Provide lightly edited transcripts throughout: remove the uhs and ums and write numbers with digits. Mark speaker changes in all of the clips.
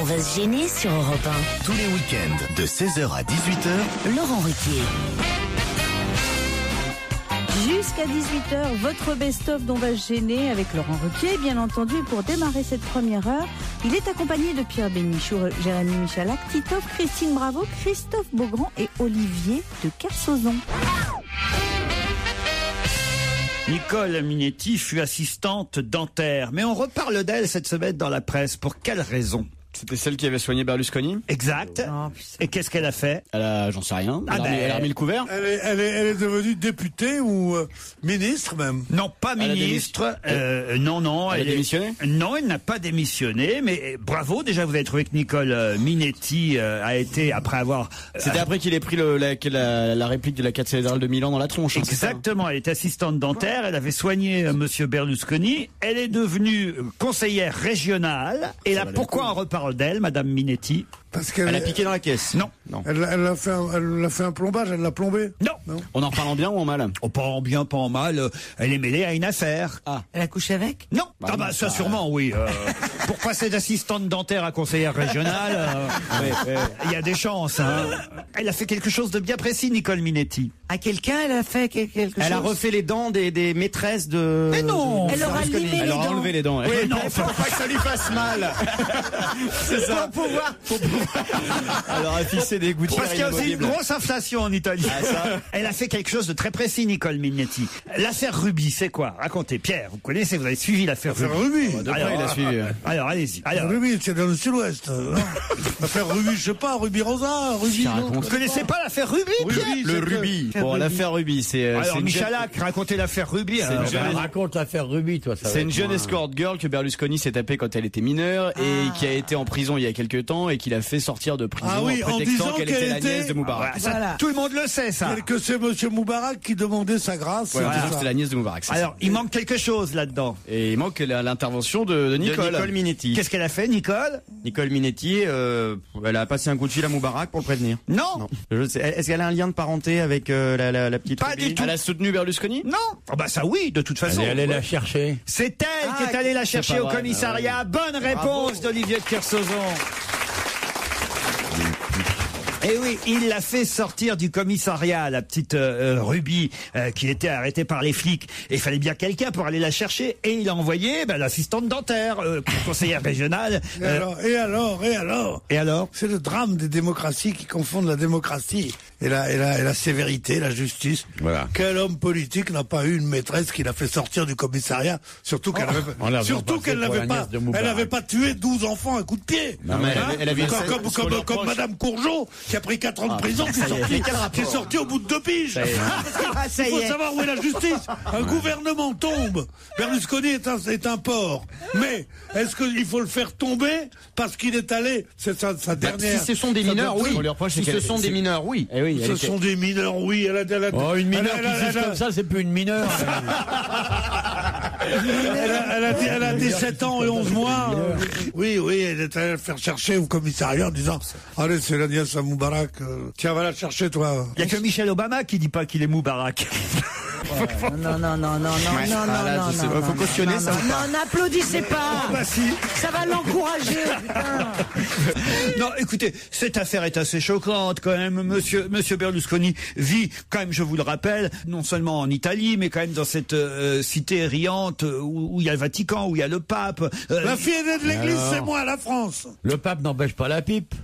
Speaker 1: va se gêner sur Europe 1.
Speaker 2: Tous les week-ends, de 16h à 18h,
Speaker 1: Laurent Ruquier.
Speaker 3: Jusqu'à 18h, votre best-of dont va se gêner avec Laurent Ruquier, bien entendu. Et pour démarrer cette première heure, il est accompagné de Pierre Bénichou, Jérémy Michalak, Titoff, Christine Bravo, Christophe Beaugrand et Olivier de Kersauzon.
Speaker 4: Nicole Minetti fut assistante dentaire, mais on reparle d'elle cette semaine dans la presse. Pour quelle raison ?
Speaker 5: C'était celle qui avait soigné Berlusconi.
Speaker 4: Exact.
Speaker 3: Oh,
Speaker 4: Et qu'est-ce qu'elle a fait ?
Speaker 5: J'en sais rien. Elle a remis le couvert.
Speaker 6: Elle est devenue députée ou ministre même.
Speaker 4: Non, pas
Speaker 5: Elle a
Speaker 4: ministre. Non.
Speaker 5: Elle a démissionné ?
Speaker 4: Non, elle n'a pas démissionné, mais bravo. Déjà, vous avez trouvé que Nicole Minetti a été, après avoir...
Speaker 5: C'était après qu'il ait pris la réplique de la cathédrale de Milan dans la tronche. Hein,
Speaker 4: Exactement, elle était assistante dentaire, elle avait soigné Monsieur Berlusconi, elle est devenue conseillère régionale, et là, pourquoi on reparle d'elle, Madame Minetti ?
Speaker 6: Parce qu'elle
Speaker 5: Elle a piqué dans la caisse.
Speaker 4: Non.
Speaker 6: Elle a fait un plombage, elle l'a plombé.
Speaker 4: Non.
Speaker 5: On en reparle en bien ou en mal ?
Speaker 4: Oh, pas en bien, pas en mal, elle est mêlée à une affaire.
Speaker 3: Elle a couché avec ?
Speaker 4: Non, ça sûrement, oui. Pour passer d'assistante dentaire à conseillère régionale, il y a des chances. Hein. Elle a fait quelque chose de bien précis, Nicole Minetti.
Speaker 3: À quelqu'un, elle a fait quelque chose ?
Speaker 5: Elle a refait les dents des maîtresses de...
Speaker 4: Mais non.
Speaker 3: Elle aura limé les
Speaker 5: Elle aura
Speaker 3: dents.
Speaker 5: enlevé les dents.
Speaker 4: Oui, non,
Speaker 5: Faut pas que ça lui fasse mal. C'est ça.
Speaker 3: Pour pouvoir...
Speaker 5: Elle aura fixé des gouttières
Speaker 4: Parce qu'il y a aussi une
Speaker 5: inamovibles.
Speaker 4: grosse inflation en Italie. Elle a fait quelque chose de très précis, Nicole Minetti. L'affaire Ruby, c'est quoi ? Racontez, Pierre, vous connaissez, vous avez suivi l'affaire
Speaker 6: L'affaire
Speaker 4: Ruby.
Speaker 6: Ruby.
Speaker 5: De près, il a suivi.
Speaker 4: Alors, allez-y. Alors,
Speaker 6: Ruby, c'est dans le sud-ouest. non L'affaire Ruby, je sais pas, Ruby Rosa, Ruby. non.
Speaker 4: vous connaissez pas l'affaire Ruby, Pierre ?
Speaker 5: Le rubis. Bon, l'affaire Ruby, c'est
Speaker 4: Alors,
Speaker 5: une
Speaker 4: Michalak, racontez l'affaire Ruby. alors.
Speaker 7: Raconte l'affaire Ruby, toi.
Speaker 5: C'est une jeune escort girl que Berlusconi s'est tapée quand elle était mineure et qui a été en prison il y a quelques temps et qu'il a fait sortir de prison
Speaker 6: Ah oui,
Speaker 5: en
Speaker 6: en
Speaker 5: prétextant
Speaker 6: disant
Speaker 5: qu'elle
Speaker 6: qu'elle
Speaker 5: était la
Speaker 6: était-
Speaker 5: nièce de Moubarak.
Speaker 4: Ça,
Speaker 3: Voilà.
Speaker 4: tout le monde le sait, ça.
Speaker 6: Que c'est monsieur Moubarak qui demandait sa grâce.
Speaker 5: Ouais, en
Speaker 6: c'est
Speaker 5: disant que
Speaker 6: ça.
Speaker 5: c'était la nièce de Moubarak. c'est
Speaker 4: Alors,
Speaker 5: ça.
Speaker 4: il manque quelque chose là-dedans.
Speaker 5: Et il manque l'intervention de Nicole.
Speaker 7: Nicole Minetti.
Speaker 4: Qu'est-ce qu'elle a fait, Nicole ?
Speaker 7: Nicole Minetti, elle a passé un coup de fil à Moubarak pour le prévenir.
Speaker 4: Non.
Speaker 7: Je sais. Est-ce qu'elle a un lien de parenté avec la petite
Speaker 4: Pas
Speaker 7: Ruby
Speaker 4: du tout.
Speaker 5: Elle a soutenu Berlusconi ?
Speaker 4: Non. Oh bah ça oui, de toute façon.
Speaker 7: Elle est allée la chercher.
Speaker 4: C'est elle qui est allée la chercher
Speaker 5: pas
Speaker 4: au
Speaker 5: vrai.
Speaker 4: commissariat. Bonne réponse d'Olivier de Kersauzon. Et oui, il l'a fait sortir du commissariat, la petite Ruby, qui était arrêtée par les flics. Et il fallait bien quelqu'un pour aller la chercher. Et il a envoyé l'assistante dentaire, conseillère régionale.
Speaker 6: Et alors
Speaker 4: Et alors ?
Speaker 6: C'est le drame des démocraties qui confondent la démocratie et la sévérité, la justice.
Speaker 7: Voilà.
Speaker 6: Quel homme politique n'a pas eu une maîtresse qui l'a fait sortir du commissariat, surtout qu'elle
Speaker 7: on l'a
Speaker 6: qu'elle
Speaker 7: passé pour la
Speaker 6: n'avait
Speaker 7: nièce de Moubarak.
Speaker 6: elle n'avait pas tué 12 enfants à coup de pied.
Speaker 7: Non, mais
Speaker 5: elle avait
Speaker 6: comme Madame Courgeot qui a pris 4 ans de prison, qui est sortie au bout de 2 piges. Il faut savoir où est la justice. Un gouvernement tombe. Berlusconi est un porc. Mais est-ce qu'il faut le faire tomber parce qu'il est allé, c'est sa dernière.
Speaker 7: Si ce sont des mineurs, oui.
Speaker 5: On lui reproche,
Speaker 7: Si
Speaker 5: c'est
Speaker 7: ce
Speaker 5: qu'elle-
Speaker 7: sont des mineurs, oui.
Speaker 5: Eh oui,
Speaker 6: Ce sont des mineurs, oui. Elle a,
Speaker 7: Oh, une mineure
Speaker 6: elle a-
Speaker 7: qui juge comme ça, c'est plus une mineure.
Speaker 6: Elle a 17 ans et 11 mois. Oui, elle est allée le faire chercher au commissariat en disant allez, c'est la nièce à Moubarak. Tiens, va la chercher, toi.
Speaker 4: Il y a que Michel Obama qui dit pas qu'il est Moubarak.
Speaker 3: Non.
Speaker 7: Faut cautionner ça.
Speaker 3: Non, n'applaudissez pas.
Speaker 4: Bah si.
Speaker 3: Ça va l'encourager, putain.
Speaker 4: Non, écoutez, cette affaire est assez choquante quand même. Monsieur Berlusconi vit quand même, je vous le rappelle, non seulement en Italie, mais quand même dans cette cité riante où il y a le Vatican, où il y a le pape.
Speaker 6: La fille aînée de l'église,
Speaker 7: alors
Speaker 6: c'est moi, la France.
Speaker 7: Le pape n'empêche pas la pipe.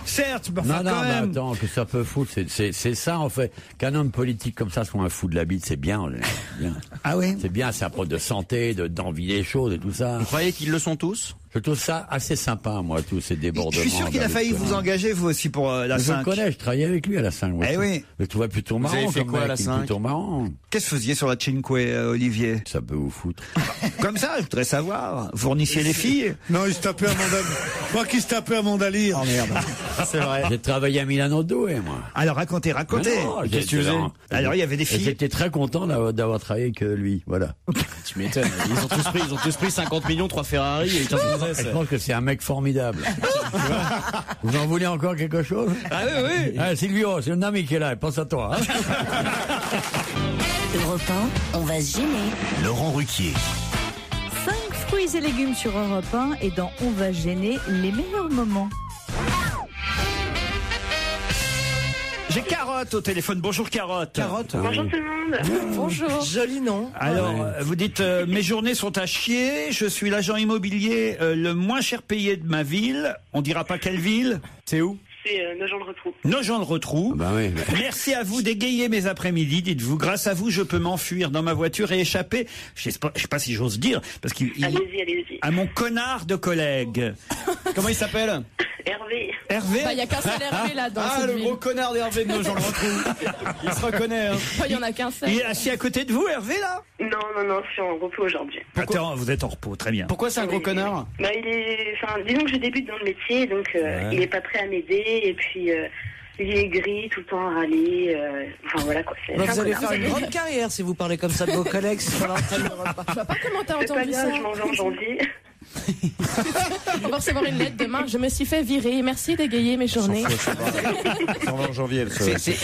Speaker 4: Certes, mais enfin,
Speaker 7: Non,
Speaker 4: quand
Speaker 7: mais
Speaker 4: même.
Speaker 7: attends, que ça peut foutre. C'est ça, en fait. Qu'un homme politique comme ça soit un fou de la bite, c'est bien. bien.
Speaker 4: Ah oui.
Speaker 7: C'est bien, c'est un preuve de santé, d'envie des choses et tout ça.
Speaker 5: Vous croyez qu'ils le sont tous ?
Speaker 7: Je trouve ça assez sympa, moi, tous ces
Speaker 4: Je
Speaker 7: débordements.
Speaker 4: suis sûr qu'il a failli vous engager, vous aussi, pour la
Speaker 7: Je le
Speaker 4: 5.
Speaker 7: connais, je travaillais avec lui à la 5.
Speaker 4: Eh oui.
Speaker 7: Je le trouvais plutôt marrant.
Speaker 5: avez fait
Speaker 7: comme
Speaker 5: quoi à
Speaker 7: mec,
Speaker 5: la
Speaker 7: il est
Speaker 5: 5?
Speaker 7: Plutôt marrant.
Speaker 4: Qu'est-ce que vous faisiez sur la Cinque, Olivier?
Speaker 7: Ça peut vous foutre.
Speaker 4: Comme ça, je voudrais savoir. Vous fournissiez les filles?
Speaker 6: Non, il se tapait à Mandalire. Je crois qu'il se tapait à Mandalire.
Speaker 7: Oh merde.
Speaker 5: C'est vrai.
Speaker 7: J'ai travaillé à Milano Doué, moi.
Speaker 4: Alors, racontez.
Speaker 7: Non,
Speaker 4: Qu'est-ce que tu faisais? Alors, il y avait des filles.
Speaker 7: J'étais très content d'avoir travaillé avec lui, voilà.
Speaker 5: Tu m'étonnes. Ils ont tous pris 50 millions, 3 Ferrari et 15 gonzesses.
Speaker 7: Je pense que c'est un mec formidable. Tu vois, vous en voulez encore quelque chose?
Speaker 4: Ah oui.
Speaker 7: Ah, Silvio, c'est un ami qui est là, pense à toi. Hein.
Speaker 1: Europe 1, on va se gêner.
Speaker 2: Laurent Ruquier.
Speaker 3: 5 fruits Fruits et légumes sur Europe 1 et dans On va gêner, les meilleurs moments.
Speaker 4: J'ai Carotte au téléphone. Bonjour Carotte.
Speaker 8: Carotte.
Speaker 9: Bonjour tout le monde.
Speaker 3: Bonjour.
Speaker 8: Joli nom.
Speaker 4: Alors, vous dites, mes journées sont à chier, je suis l'agent immobilier le moins cher payé de ma ville. On dira pas quelle ville. C'est où?
Speaker 9: C'est Nogent-le-Rotrou.
Speaker 4: Nogent-le-Rotrou.
Speaker 7: Bah oui.
Speaker 4: Merci à vous d'égayer mes après-midi, dites-vous. Grâce à vous, je peux m'enfuir dans ma voiture et échapper, je sais pas si j'ose dire, parce qu'il
Speaker 9: Allez-y.
Speaker 4: à mon connard de collègue.
Speaker 5: Comment il s'appelle?
Speaker 9: Hervé.
Speaker 4: Hervé?
Speaker 10: Il y a qu'un seul Hervé là dans cette
Speaker 5: le
Speaker 10: ville.
Speaker 5: gros connard d'Hervé de Nogent-le-Rotrou. Il se reconnaît. Hein.
Speaker 10: Il y en a qu'un seul.
Speaker 4: Il est assis à côté de vous, Hervé, là?
Speaker 9: Non, je suis en repos aujourd'hui.
Speaker 4: Attends, vous êtes en repos, très bien.
Speaker 5: Pourquoi c'est un gros connard?
Speaker 9: Bah, disons que je débute dans le métier, donc il est pas prêt à m'aider, et puis il est gris, tout le temps à râler, enfin voilà quoi.
Speaker 8: Vous allez faire une grande carrière si vous parlez comme ça de vos collègues sur l'antenne d'Europe 1.
Speaker 10: Je vois pas comment t'as
Speaker 9: C'est pas
Speaker 10: entendu
Speaker 9: bien,
Speaker 10: ça.
Speaker 9: je m'en vais en janvier.
Speaker 10: On va recevoir une lettre demain. Je me suis fait virer. Merci d'égayer mes journées.
Speaker 11: En janvier, vous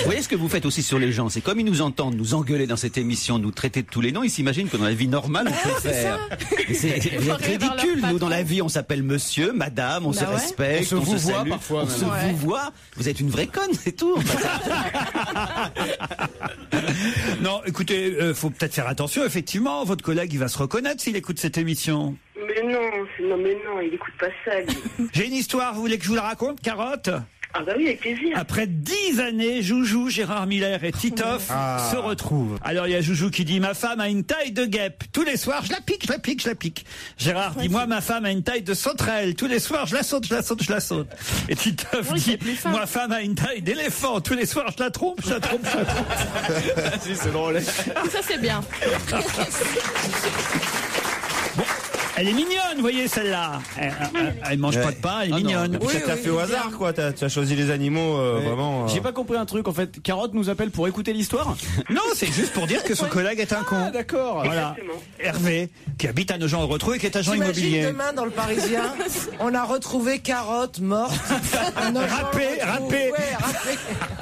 Speaker 11: voyez ce que vous faites aussi sur les gens, c'est comme ils nous entendent nous engueuler dans cette émission, nous traiter de tous les noms, ils s'imaginent que dans la vie normale on peut faire. Vous êtes ridicule, nous dans la vie on s'appelle monsieur, madame, on se respecte,
Speaker 5: on se
Speaker 11: salue,
Speaker 5: vouvoie parfois.
Speaker 11: on se vouvoie, vous êtes une vraie conne, c'est tout.
Speaker 4: Non, écoutez, faut peut-être faire attention, effectivement, votre collègue il va se reconnaître s'il écoute cette émission.
Speaker 9: Mais non, il écoute pas ça, lui.
Speaker 4: J'ai une histoire, vous voulez que je vous la raconte, Carotte?
Speaker 9: Ah bah oui, avec plaisir.
Speaker 4: Après 10 années, Joujou, Gérard Miller et Titoff se retrouvent. Alors il y a Joujou qui dit, ma femme a une taille de guêpe. Tous les soirs, je la pique. Gérard dit, moi, ma femme a une taille de sauterelle. Tous les soirs, je la saute. Et Titoff dit, ma femme a une taille d'éléphant. Tous les soirs, je la trompe.
Speaker 5: Si, c'est drôle.
Speaker 10: Ça c'est bien.
Speaker 4: Bon, elle est mignonne, vous voyez celle-là. Elle mange pas de pain, elle est mignonne.
Speaker 11: Et puis ça t'a fait au hasard quoi, tu as choisi les animaux vraiment.
Speaker 5: J'ai pas compris un truc en fait. Carotte nous appelle pour écouter l'histoire?
Speaker 4: Non, c'est juste pour dire que son collègue est un con.
Speaker 5: Ah d'accord.
Speaker 4: Voilà. Hervé, qui habite à Nogent-le-Rotrou et qui est agent
Speaker 8: T'imagines
Speaker 4: immobilier.
Speaker 8: demain dans le Parisien, on a retrouvé Carotte morte.
Speaker 4: Râpée.
Speaker 8: Ouais, râpée.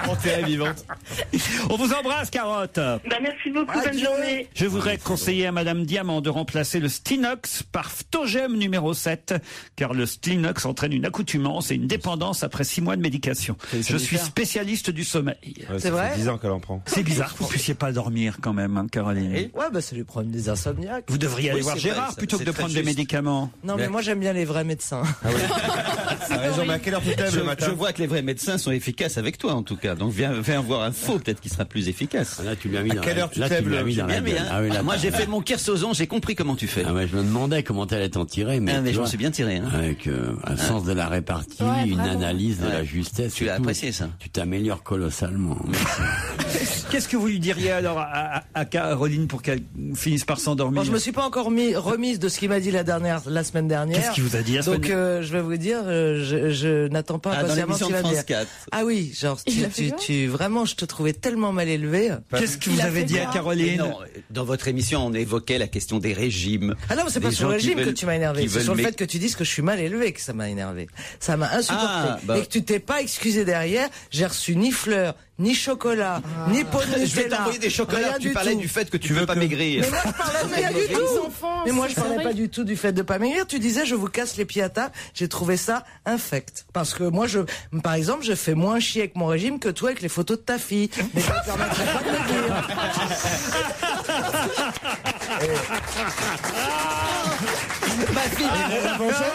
Speaker 5: Enterrée vivante.
Speaker 4: On vous embrasse, Carotte.
Speaker 9: Bah merci beaucoup, bonne
Speaker 8: Adieu.
Speaker 9: journée.
Speaker 4: Je voudrais conseiller à Madame Diamant de remplacer le Stinox par Phtogem numéro 7, car le Stinox entraîne une accoutumance et une dépendance après 6 mois de médication. Je suis spécialiste du sommeil.
Speaker 8: C'est vrai?
Speaker 11: 10 ans qu'elle en prend.
Speaker 4: C'est bizarre que vous puissiez pas dormir quand même, hein, Caroline.
Speaker 8: Ouais, bah c'est les problèmes des insomniaques.
Speaker 4: Vous devriez aller voir
Speaker 11: c'est vrai,
Speaker 4: Gérard
Speaker 11: ça,
Speaker 4: plutôt que
Speaker 11: c'est
Speaker 4: de
Speaker 11: très
Speaker 4: prendre des
Speaker 11: juste.
Speaker 4: médicaments.
Speaker 8: Non, mais moi j'aime bien les vrais médecins.
Speaker 11: T'as raison, mais à quelle heure tu te lèves le matin?
Speaker 12: Je vois que les vrais médecins sont efficaces avec toi en tout cas. Donc viens voir un faux, peut-être qu'il sera plus efficace.
Speaker 7: Là, tu lui as mis dans
Speaker 11: quelle heure tu
Speaker 7: là,
Speaker 11: te lèves,
Speaker 7: tu lui as mis
Speaker 11: le-
Speaker 7: dans
Speaker 12: Bien,
Speaker 7: la
Speaker 12: bien.
Speaker 7: gueule. Ah oui, là,
Speaker 12: Moi
Speaker 7: t'as-
Speaker 12: j'ai fait mon Kersozon, j'ai compris comment tu fais.
Speaker 7: Ah ouais, je me demandais comment t'allais t'en tirer, mais,
Speaker 12: Ah, mais
Speaker 7: tu
Speaker 12: je m'en
Speaker 7: vois,
Speaker 12: suis bien tiré. Hein.
Speaker 7: avec un sens de la répartie,
Speaker 10: Ouais,
Speaker 7: une
Speaker 10: bravo.
Speaker 7: analyse de
Speaker 12: Ouais.
Speaker 7: la justesse.
Speaker 12: Tu
Speaker 7: et
Speaker 12: l'as
Speaker 7: tout.
Speaker 12: apprécié, ça.
Speaker 7: Tu t'améliores colossalement.
Speaker 4: Qu'est-ce que vous lui diriez alors à Caroline pour qu'elle finisse par s'endormir?
Speaker 8: Bon, je me suis pas encore remise de ce qu'il m'a dit la semaine dernière.
Speaker 4: Qu'est-ce qu'il vous a dit la semaine
Speaker 8: Donc je vais vous dire, je n'attends pas
Speaker 12: Ah, dans
Speaker 8: impatiemment ce
Speaker 12: l'émission
Speaker 8: qu'il
Speaker 12: de
Speaker 8: va me
Speaker 12: France
Speaker 8: dire.
Speaker 12: 4.
Speaker 8: Ah oui, genre
Speaker 10: Il a fait quoi
Speaker 8: vraiment, je te trouvais tellement mal élevé.
Speaker 4: Qu'est-ce que vous
Speaker 10: Il a
Speaker 4: avez
Speaker 10: fait
Speaker 4: dit à
Speaker 10: quoi?
Speaker 12: Mais
Speaker 4: Caroline?
Speaker 12: non, dans votre émission, on évoquait la question des régimes.
Speaker 8: Ah non, mais c'est pas
Speaker 12: Des
Speaker 8: sur le
Speaker 12: gens qui
Speaker 8: régime que
Speaker 12: veulent-
Speaker 8: tu m'as énervé.
Speaker 12: qui
Speaker 8: C'est
Speaker 12: veulent
Speaker 8: sur le
Speaker 12: m'é-
Speaker 8: fait que tu dises que je suis mal élevé que ça m'a énervé. Ça m'a insupporté.
Speaker 12: Ah, bah.
Speaker 8: Et que tu t'es pas excusé derrière. J'ai reçu ni fleurs, ni chocolat, ni pot de Nutella.
Speaker 12: Je vais t'envoyer des chocolats.
Speaker 8: Rien
Speaker 12: Tu parlais
Speaker 8: tout.
Speaker 12: du fait que tu veux pas maigrir.
Speaker 8: Mais moi, je parlais pas du
Speaker 10: Les
Speaker 8: tout.
Speaker 10: enfants,
Speaker 8: Mais moi, je
Speaker 10: c'est
Speaker 8: parlais
Speaker 10: vrai.
Speaker 8: pas du tout du fait de pas maigrir. Tu disais, je vous casse les pieds à table. J'ai trouvé ça infect. Parce que moi, par exemple, je fais moins chier avec mon régime que toi avec les photos de ta fille. Mais ça te permettrait pas de maigrir.
Speaker 12: Ma fille,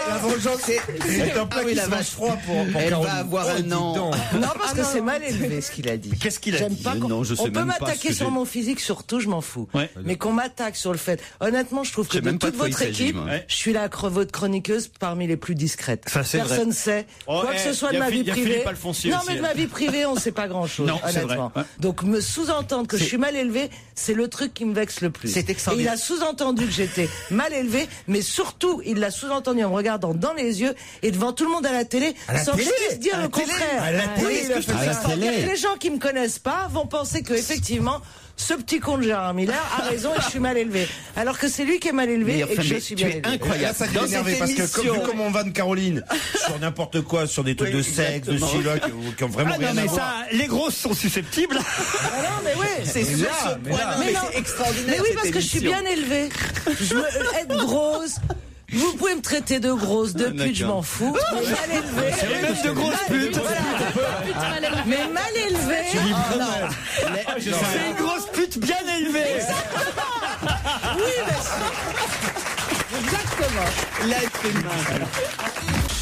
Speaker 11: La vengeance, c'est un plat qui se mange froid pour
Speaker 12: elle
Speaker 11: Caroline.
Speaker 12: va avoir un an.
Speaker 8: Non, parce que c'est mal élevé ce qu'il a dit.
Speaker 4: Qu'est-ce qu'il a
Speaker 8: J'aime
Speaker 4: dit?
Speaker 8: pas qu'on-
Speaker 12: Non, je sais
Speaker 8: on peut
Speaker 12: même pas ce
Speaker 8: m'attaquer
Speaker 12: que
Speaker 8: sur
Speaker 12: j'ai-
Speaker 8: mon physique, surtout, je m'en fous.
Speaker 4: Ouais.
Speaker 8: Mais qu'on m'attaque sur le fait. Honnêtement, je trouve que
Speaker 12: sais
Speaker 8: de
Speaker 12: même pas
Speaker 8: toute
Speaker 12: de quoi
Speaker 8: votre
Speaker 12: il s'agit,
Speaker 8: équipe,
Speaker 12: moi.
Speaker 8: je suis votre chroniqueuse parmi les plus discrètes.
Speaker 4: Ça, c'est
Speaker 8: Personne
Speaker 4: vrai.
Speaker 8: sait.
Speaker 5: Oh,
Speaker 8: Quoi que ce soit de
Speaker 5: y a
Speaker 8: ma vie
Speaker 5: y a
Speaker 8: privée.
Speaker 5: Philippe Alfonsi
Speaker 8: Non,
Speaker 5: aussi,
Speaker 8: mais de
Speaker 5: hein.
Speaker 8: ma vie privée, on sait pas grand chose,
Speaker 4: Non, c'est
Speaker 8: honnêtement.
Speaker 4: vrai, ouais.
Speaker 8: Donc, me sous-entendre que je suis mal élevé, c'est le truc qui me vexe le plus.
Speaker 12: C'est
Speaker 8: Et
Speaker 12: extraordinaire.
Speaker 8: il a sous-entendu que j'étais mal élevé, mais surtout, il l'a sous-entendu en me regardant dans les yeux et devant tout le monde à la télé, sans que je puisse dire le contraire.
Speaker 11: À la télé,
Speaker 8: Oui,
Speaker 11: il a fait
Speaker 8: parce
Speaker 11: ça.
Speaker 8: que les gens qui me connaissent pas vont penser que effectivement ce petit con de Gérard Miller a raison et je suis mal élevé. Alors que c'est lui qui est mal élevé et que je suis bien
Speaker 12: tu es
Speaker 8: élevé.
Speaker 12: incroyable.
Speaker 11: Là, ça
Speaker 12: Dans
Speaker 11: t'est énervé
Speaker 12: cette
Speaker 11: parce que
Speaker 12: émission-
Speaker 11: vu comment on vanne Caroline sur n'importe quoi, sur des trucs
Speaker 12: Oui,
Speaker 11: de sexe, de
Speaker 12: exactement.
Speaker 11: style, qui ont vraiment
Speaker 4: Ah non,
Speaker 11: rien à
Speaker 4: mais
Speaker 11: voir.
Speaker 4: ça, les grosses sont susceptibles.
Speaker 8: Ah non, mais oui.
Speaker 12: C'est sur ce point-là, mais
Speaker 8: non.
Speaker 12: c'est extraordinaire.
Speaker 8: Mais oui,
Speaker 12: cette
Speaker 8: parce que je suis
Speaker 12: émission.
Speaker 8: bien élevée. Être grosse, Vous pouvez me traiter de grosse, de pute, je m'en fous. Mais mal élevée.
Speaker 4: C'est même de grosses putes.
Speaker 8: Mais mal élevée. Oh, non.
Speaker 4: C'est une grosse pute bien élevée.
Speaker 8: Oui, mais exactement.
Speaker 5: L'être humain.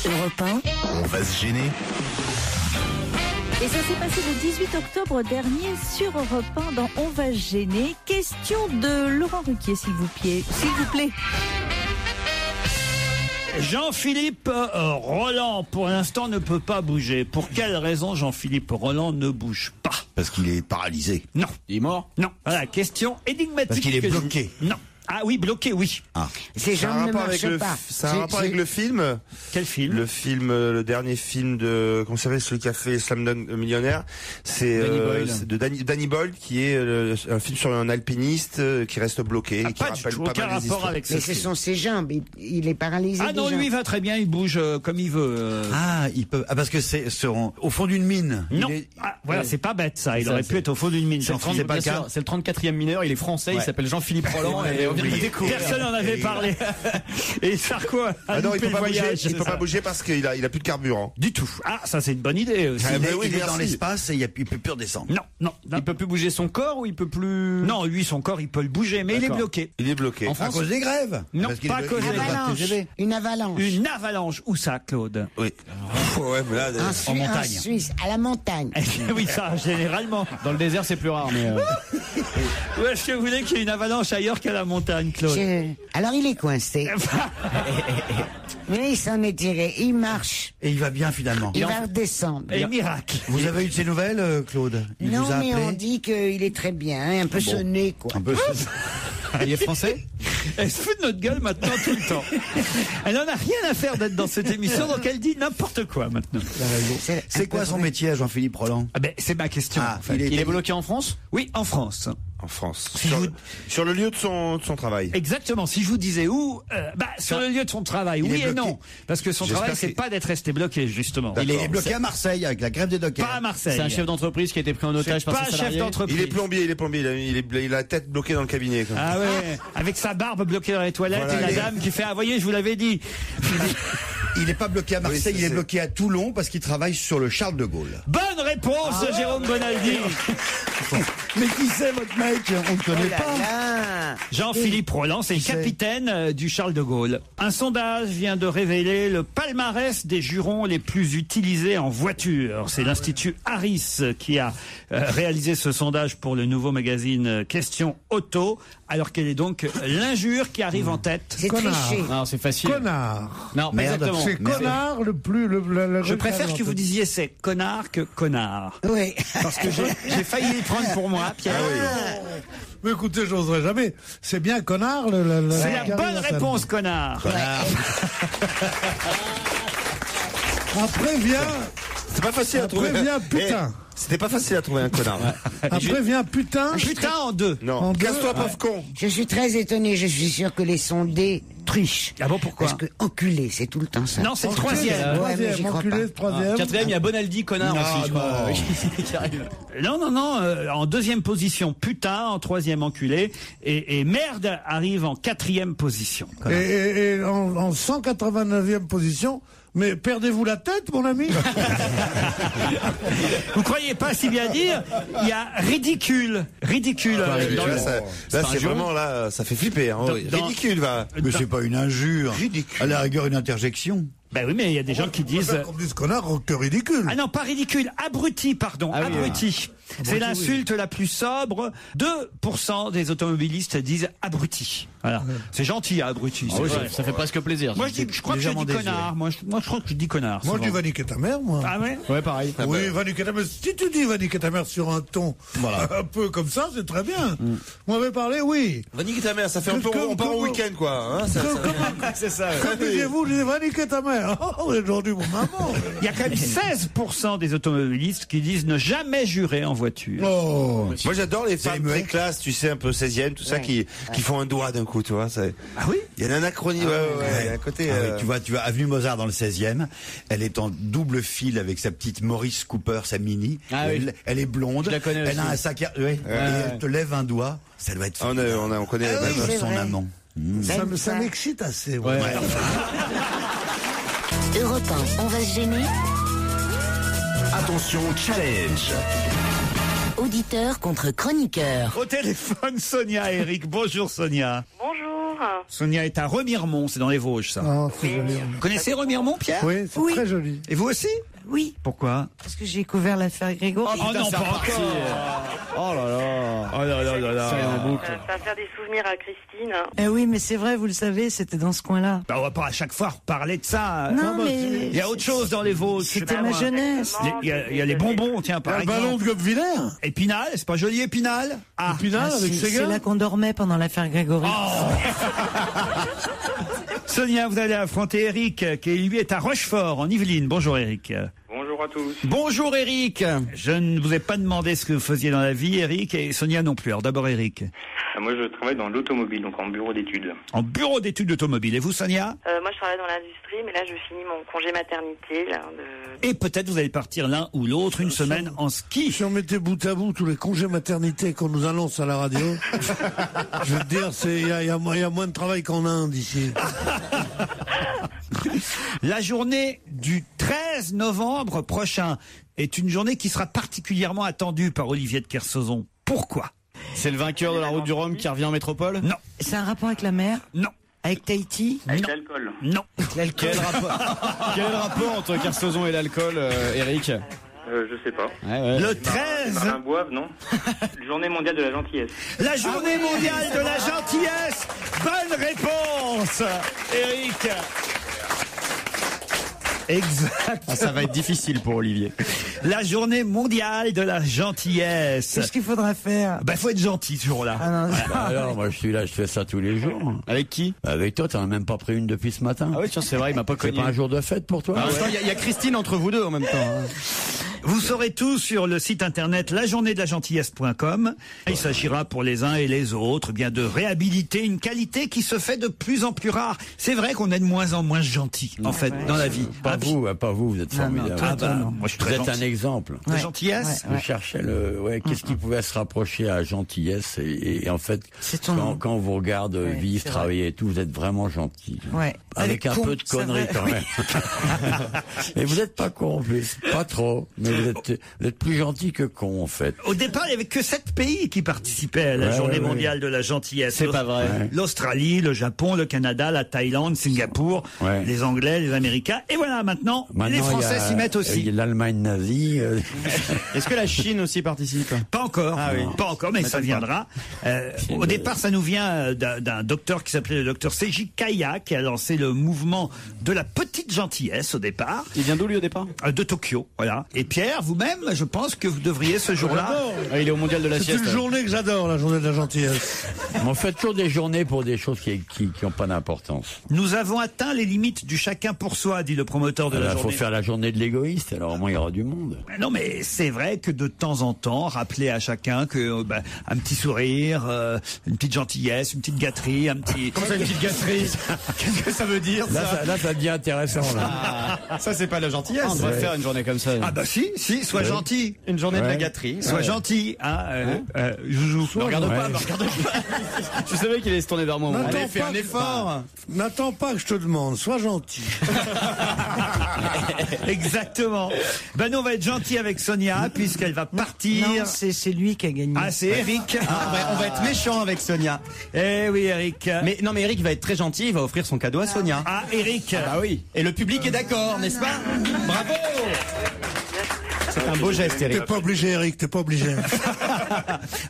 Speaker 1: Europe 1.
Speaker 2: On va se gêner.
Speaker 3: Et ça s'est passé le 18 octobre dernier sur Europe 1 dans On va se gêner. Question de Laurent Ruquier, s'il vous plaît.
Speaker 4: Jean-Philippe Roland, pour l'instant, ne peut pas bouger. Pour quelle raison Jean-Philippe Roland ne bouge pas?
Speaker 13: Parce qu'il est paralysé.
Speaker 4: Non.
Speaker 5: Il est mort?
Speaker 4: Non. Voilà, question énigmatique.
Speaker 13: Parce qu'il est bloqué.
Speaker 4: Non. Ah oui, bloqué, oui.
Speaker 13: Ah.
Speaker 14: Ces gens ne marchent pas.
Speaker 15: C'est un rapport avec le film.
Speaker 4: Quel film?
Speaker 15: Le dernier film de, comment ça s'appelle, celui qui a fait Slumdog Millionnaire. C'est de Danny Boyle, qui est un film sur un alpiniste qui reste bloqué. Et qui rappelle pas mal des histoires.
Speaker 14: Mais ce sont ses jambes. Il est paralysé.
Speaker 4: Ah non,
Speaker 14: déjà.
Speaker 4: lui il va très bien, il bouge comme il veut.
Speaker 13: Ah, il peut. Ah, parce que c'est au fond d'une mine.
Speaker 4: Non. Voilà, c'est pas bête ça. Il aurait pu être au fond d'une mine.
Speaker 5: C'est le 34e mineur. Il est français. Il s'appelle Jean-Philippe Roland. Et on vient de le découvrir.
Speaker 4: Personne n'en avait parlé. Et Sarko a
Speaker 15: non, il
Speaker 4: loupé
Speaker 15: peut pas
Speaker 4: le
Speaker 15: bouger.
Speaker 4: voyage.
Speaker 15: Il peut pas bouger parce qu'il a plus de carburant.
Speaker 4: Du tout. Ah, ça c'est une bonne idée aussi.
Speaker 13: Il est dans l'espace et il peut plus redescendre.
Speaker 4: Non.
Speaker 5: Il peut plus bouger son corps ou il peut plus...
Speaker 4: Non, lui, son corps, il peut le bouger, mais il est bloqué.
Speaker 15: Il est bloqué.
Speaker 13: À cause des grèves?
Speaker 4: Non, pas à cause des grèves.
Speaker 14: Une avalanche.
Speaker 4: Une avalanche. Où ça, Claude?
Speaker 15: Oui. Ouais, mais là,
Speaker 14: en montagne. En Suisse, à la montagne.
Speaker 4: Oui, ça, généralement.
Speaker 5: Dans le désert, c'est plus rare, mais...
Speaker 4: Où est-ce que vous voulez qu'il y ait une avalanche ailleurs qu'à la montagne, Claude?
Speaker 14: Alors, il est coincé. Mais il s'en est tiré. Il marche.
Speaker 13: Et il va bien, finalement.
Speaker 14: Il va redescendre.
Speaker 4: Et miracle.
Speaker 13: Vous avez eu de ces nouvelles, Claude? Il
Speaker 14: non,
Speaker 13: vous a
Speaker 14: mais
Speaker 13: appelé?
Speaker 14: on dit qu'il est très bien. Un peu sonné, quoi.
Speaker 13: Un peu sonné.
Speaker 5: Il est français?
Speaker 4: Elle se fout de notre gueule maintenant tout le temps. Elle n'en a rien à faire d'être dans cette émission, donc elle dit n'importe quoi maintenant.
Speaker 13: C'est quoi son métier à Jean-Philippe Roland?
Speaker 4: Ah ben, c'est ma question.
Speaker 13: Ah,
Speaker 4: en fait.
Speaker 5: Il est bloqué en France?
Speaker 4: Oui, en France.
Speaker 15: En France. Sur le lieu de son travail.
Speaker 4: Exactement. Si je vous disais où, sur le lieu de son travail, oui et non. Parce que son travail, c'est pas d'être resté bloqué, justement.
Speaker 13: Il est bloqué à Marseille avec la grève des dockers.
Speaker 4: Pas à Marseille.
Speaker 5: C'est un chef d'entreprise qui a été pris en otage par ses salariés.
Speaker 4: Pas un chef d'entreprise.
Speaker 15: Il est plombier. Il a la tête bloquée dans le cabinet. Quoi.
Speaker 4: Ah ouais. Avec sa barbe bloquée dans les toilettes et la dame qui fait, ah, voyez, je vous l'avais dit.
Speaker 13: Il n'est pas bloqué à Marseille, il est bloqué à Toulon parce qu'il travaille sur le Charles de Gaulle.
Speaker 4: Bonne réponse, Jérôme Bonaldi.
Speaker 13: Mais qui c'est votre mec? On ne connaît pas.
Speaker 4: Jean-Philippe Roland, c'est le capitaine du Charles de Gaulle. Un sondage vient de révéler le palmarès des jurons les plus utilisés en voiture. C'est l'Institut Harris qui a réalisé ce sondage pour le nouveau magazine Question Auto. Alors quelle est donc l'injure qui arrive en tête?
Speaker 14: C'est triché.
Speaker 5: Non, c'est facile.
Speaker 6: Connard.
Speaker 5: Non, pas exactement.
Speaker 6: C'est connard le plus...
Speaker 4: Je préfère que vous disiez c'est connard que connard.
Speaker 14: Oui.
Speaker 4: Parce que j'ai failli y prendre pour moi, Pierre.
Speaker 6: Mais écoutez, j'oserais jamais. C'est bien connard.
Speaker 4: C'est la bonne réponse, connard.
Speaker 6: Après vient...
Speaker 15: C'est pas facile à trouver.
Speaker 6: Après vient putain.
Speaker 15: C'était pas facile à trouver un connard.
Speaker 6: Après vient putain.
Speaker 4: Putain en deux.
Speaker 15: Non. Casse-toi, pauvre con.
Speaker 14: Je suis très étonné. Je suis sûr que les sondés trichent.
Speaker 4: Ah bon, pourquoi?
Speaker 14: Parce que enculé, c'est tout le temps ça.
Speaker 4: Non, c'est le troisième.
Speaker 6: Troisième.
Speaker 5: Quatrième, il y a Bonaldi, connard aussi, je crois. Qui arrive.
Speaker 4: Non. En deuxième position, putain. En troisième, enculé. Et merde arrive en quatrième position.
Speaker 6: Et en 189e position... Mais perdez-vous la tête, mon ami?
Speaker 4: Vous croyez pas si bien dire? Il y a ridicule.
Speaker 15: Là, c'est vraiment, là, ça fait flipper. Hein. Ridicule, va.
Speaker 13: Mais c'est pas une injure.
Speaker 15: Ridicule.
Speaker 13: À la rigueur, une interjection.
Speaker 4: Ben oui, mais il y a des gens qui disent...
Speaker 6: Qu'on dise connard que ridicule.
Speaker 4: Ah non, pas ridicule, abruti, pardon, abruti. C'est l'insulte la plus sobre. 2% des automobilistes disent abruti. Voilà. C'est gentil, abruti.
Speaker 5: Ah oui, ça fait presque plaisir.
Speaker 4: Moi, je crois que je dis connard. Moi, je crois que je dis connard.
Speaker 6: Moi, je dis va niquer ta mère, moi.
Speaker 4: Ah ouais?
Speaker 5: Ouais, pareil.
Speaker 6: Oui, va niquer ta mère. Si tu dis va niquer ta mère sur un ton un peu comme ça, c'est très bien. Vous m'avez parlé, oui.
Speaker 15: Va niquer ta mère, ça fait un peu, on part au week-end, quoi. Hein,
Speaker 5: c'est ça.
Speaker 6: Comme disiez-vous, je dis va niquer ta mère. Oh, aujourd'hui, mon maman.
Speaker 4: Il y a quand même 16% des automobilistes qui disent ne jamais jurer en voiture.
Speaker 6: Oh.
Speaker 15: Moi, j'adore les femmes très classes, tu sais, un peu 16e, tout ça, qui font un doigt d'un coup, tu vois.
Speaker 4: Ah oui?
Speaker 15: Il y a un anachronie, ouais, à côté.
Speaker 13: Tu vois, Avenue Mozart dans le 16e, elle est en double fil avec sa petite Maurice Cooper, sa Mini. Elle est blonde.
Speaker 5: Je la connais
Speaker 13: elle a un sac et elle te lève un doigt. Ça doit être...
Speaker 15: On connaît
Speaker 13: son amant.
Speaker 6: Ça m'excite assez.
Speaker 7: Ouais.
Speaker 1: Europe 1, on va se gêner.
Speaker 2: Attention, challenge.
Speaker 1: Auditeur contre chroniqueur.
Speaker 4: Au téléphone, Sonia et Eric. Bonjour Sonia.
Speaker 9: Bonjour.
Speaker 4: Sonia est à Remiremont, c'est dans les Vosges, ça.
Speaker 6: Ah, c'est joli.
Speaker 4: Vous connaissez Remiremont, Pierre?
Speaker 6: Oui, c'est très joli.
Speaker 4: Et vous aussi?
Speaker 8: Oui,
Speaker 4: Pourquoi?
Speaker 8: parce que j'ai couvert l'affaire Grégory.
Speaker 4: Oh non, pas encore.
Speaker 5: Oh là là.
Speaker 4: Oh là là là là.
Speaker 5: Ça y est, en boucle.
Speaker 9: Ça va faire des souvenirs à Christine.
Speaker 8: Eh oui, mais c'est vrai, vous le savez, c'était dans ce coin-là.
Speaker 4: Bah, on va pas à chaque fois reparler de ça.
Speaker 8: Non, mais
Speaker 4: Il y a autre chose dans les Vosges.
Speaker 8: c'était
Speaker 4: je sais
Speaker 8: ma
Speaker 4: pas, moi.
Speaker 8: jeunesse.
Speaker 4: Il y a les bonbons, tiens, par
Speaker 6: Un
Speaker 4: exemple.
Speaker 6: ballon de Gobvillers.
Speaker 4: Épinal, c'est pas joli Épinal? Ah,
Speaker 6: Épinal avec ses
Speaker 8: C'est
Speaker 6: gars.
Speaker 8: là qu'on dormait pendant l'affaire Grégory.
Speaker 4: Sonia, vous allez affronter Eric, qui lui est à Rochefort, en Yvelines. Bonjour Eric.
Speaker 16: Bonjour à tous.
Speaker 4: Bonjour Eric. Je ne vous ai pas demandé ce que vous faisiez dans la vie, Eric, et Sonia non plus. Alors d'abord Eric.
Speaker 16: Moi, je travaille dans l'automobile, donc en bureau d'études.
Speaker 4: En bureau d'études automobile. Et vous, Sonia?
Speaker 9: Moi, je travaille dans l'industrie, mais là, je finis mon congé maternité. Là,
Speaker 4: Et peut-être vous allez partir l'un ou l'autre une semaine en ski.
Speaker 6: Si on mettait bout à bout tous les congés maternité qu'on nous annonce à la radio, je veux te dire, il y a moins de travail qu'en Inde ici.
Speaker 4: La journée du 13 novembre prochain est une journée qui sera particulièrement attendue par Olivier de Kersauzon. Pourquoi?
Speaker 5: C'est le vainqueur de la route du Rhum qui revient en métropole?
Speaker 4: Non.
Speaker 8: C'est un rapport avec la mer?
Speaker 4: Non.
Speaker 8: Avec Tahiti?
Speaker 16: Avec
Speaker 4: Non.
Speaker 16: l'alcool.
Speaker 4: Non.
Speaker 5: Quel est le rapport entre Kersauzon et l'alcool, Eric?
Speaker 16: Je sais pas.
Speaker 4: Le 13.
Speaker 16: Martin boive, non? Journée mondiale de la gentillesse.
Speaker 4: La journée mondiale de la gentillesse. Bonne réponse, Eric. Exact.
Speaker 5: Ah, ça va être difficile pour Olivier.
Speaker 4: La journée mondiale de la gentillesse.
Speaker 8: Qu'est-ce qu'il faudra faire?
Speaker 4: Bah, faut être gentil ce jour-là.
Speaker 8: Ah non,
Speaker 7: Bah alors, moi je suis là, je fais ça tous les jours.
Speaker 5: Avec qui?
Speaker 7: Avec toi, t'en as même pas pris une depuis ce matin.
Speaker 5: Ah oui, tiens, c'est vrai, il m'a pas
Speaker 7: C'est
Speaker 5: connu.
Speaker 7: pas un jour de fête pour toi?
Speaker 5: Il y a Christine entre vous deux en même temps. Hein.
Speaker 4: Vous saurez tout sur le site internet lajourneedelagentillesse.com. Il s'agira pour les uns et les autres bien de réhabiliter une qualité qui se fait de plus en plus rare. C'est vrai qu'on est de moins en moins gentil, en fait, dans la vie.
Speaker 7: Pas vous, vous êtes formidable.
Speaker 4: Ah bah, moi je suis
Speaker 7: Vous
Speaker 4: très
Speaker 7: êtes
Speaker 4: gentil.
Speaker 7: un exemple.
Speaker 4: De gentillesse.
Speaker 7: Je cherchais qu'est-ce qui pouvait se rapprocher à gentillesse et en fait, quand on vous regarde vivre, travailler et tout, vous êtes vraiment gentil.
Speaker 8: Ouais.
Speaker 7: Avec un peu de conneries quand même. Et vous n'êtes pas con en plus, pas trop, mais vous êtes plus gentil que con en fait.
Speaker 4: Au départ, il n'y avait que 7 pays qui participaient à la journée mondiale de la gentillesse.
Speaker 5: C'est pas vrai.
Speaker 4: L'Australie, le Japon, le Canada, la Thaïlande, Singapour, les Anglais, les Américains. Et voilà, maintenant les Français s'y mettent aussi.
Speaker 7: Il y a l'Allemagne nazie.
Speaker 5: Est-ce que la Chine aussi participe?
Speaker 4: Pas encore, pas encore, mais ça viendra. Au départ, ça nous vient d'un docteur qui s'appelait le docteur Seiji Kaya, qui a lancé le mouvement de la petite gentillesse au départ.
Speaker 5: Il vient d'où lui au départ?
Speaker 4: De Tokyo, voilà. Et Pierre, vous-même, je pense que vous devriez ce jour-là.
Speaker 5: Il est au mondial de la sieste.
Speaker 6: C'est une journée que j'adore, la journée de la gentillesse.
Speaker 7: On fait toujours des journées pour des choses qui ont pas d'importance.
Speaker 4: Nous avons atteint les limites du chacun pour soi, dit le promoteur de la journée.
Speaker 7: Il faut faire la journée de l'égoïste, alors au moins il y aura du monde.
Speaker 4: Non, mais c'est vrai que de temps en temps, rappeler à chacun que un petit sourire, une petite gentillesse, une petite gâterie, un petit...
Speaker 5: Comment ça, une petite gâterie? Qu'est-ce que ça veut dire, ça?
Speaker 7: Là, ça devient intéressant, là.
Speaker 5: Ça, c'est pas la gentillesse. On devrait faire une journée comme ça.
Speaker 4: Ah bah si, sois gentil.
Speaker 5: Une journée de la gâterie.
Speaker 4: Sois gentil, Joujou.
Speaker 5: Me regarde pas, me regarde pas. Je savais qu'il allait se tourner vers moi.
Speaker 6: N'attends
Speaker 5: Allez, fais un effort.
Speaker 6: N'attends pas que je te demande, sois gentil.
Speaker 4: Exactement. Nous, on va être gentil avec Sonia, puisqu'elle va partir.
Speaker 8: Non, c'est lui qui a gagné.
Speaker 4: Ah, c'est Eric.
Speaker 5: On va être méchant avec Sonia.
Speaker 4: Eh oui, Eric.
Speaker 5: Mais Eric va être très gentil, il va offrir son cadeau à Sonia.
Speaker 4: Ah, Eric.
Speaker 5: Ah bah oui. Et le public est d'accord, n'est-ce pas? Bravo. C'est un beau geste, Eric.
Speaker 6: T'es pas obligé, Eric, t'es pas obligé.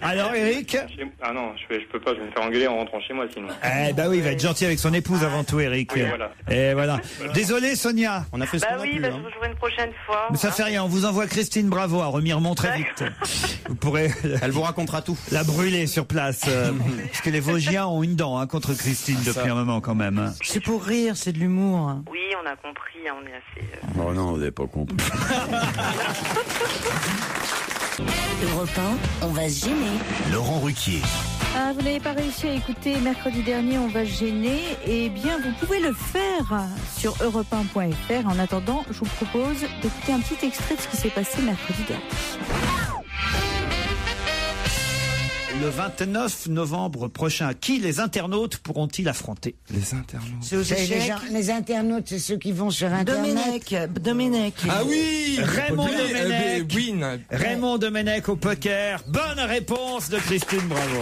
Speaker 4: Alors, Eric?
Speaker 16: Ah non, je peux pas, je vais me faire engueuler en rentrant chez moi sinon.
Speaker 4: Eh bah oui, il va être gentil avec son épouse avant tout, Eric.
Speaker 16: Oui, voilà.
Speaker 4: Et voilà. Désolé, Sonia.
Speaker 5: On a fait ce qu'on a pu,
Speaker 9: je vous jouerai une prochaine fois.
Speaker 4: Mais ça fait rien, on vous envoie Christine Bravo à Remiremont très vite. Vous pourrez...
Speaker 5: Elle vous racontera tout.
Speaker 4: La brûler sur place. Parce que les Vosgiens ont une dent contre Christine depuis un moment quand même.
Speaker 8: C'est pour rire, c'est de l'humour.
Speaker 9: Oui, on a compris, on est assez...
Speaker 7: Oh non, vous n'avez pas compris.
Speaker 1: Europe 1, on va se gêner.
Speaker 2: Laurent Ruquier.
Speaker 3: Ah, vous n'avez pas réussi à écouter mercredi dernier, on va se gêner. Eh bien, vous pouvez le faire sur europe1.fr. En attendant, je vous propose d'écouter un petit extrait de ce qui s'est passé mercredi dernier.
Speaker 4: le 29 novembre prochain. Qui les internautes pourront-ils affronter?
Speaker 15: Les internautes.
Speaker 14: C'est les internautes, c'est ceux qui vont sur Internet.
Speaker 8: Domenech.
Speaker 17: Ah oui,
Speaker 4: Raymond Domenech.
Speaker 17: Win.
Speaker 4: Raymond Domenech au poker. Bonne réponse de Christine Bravo.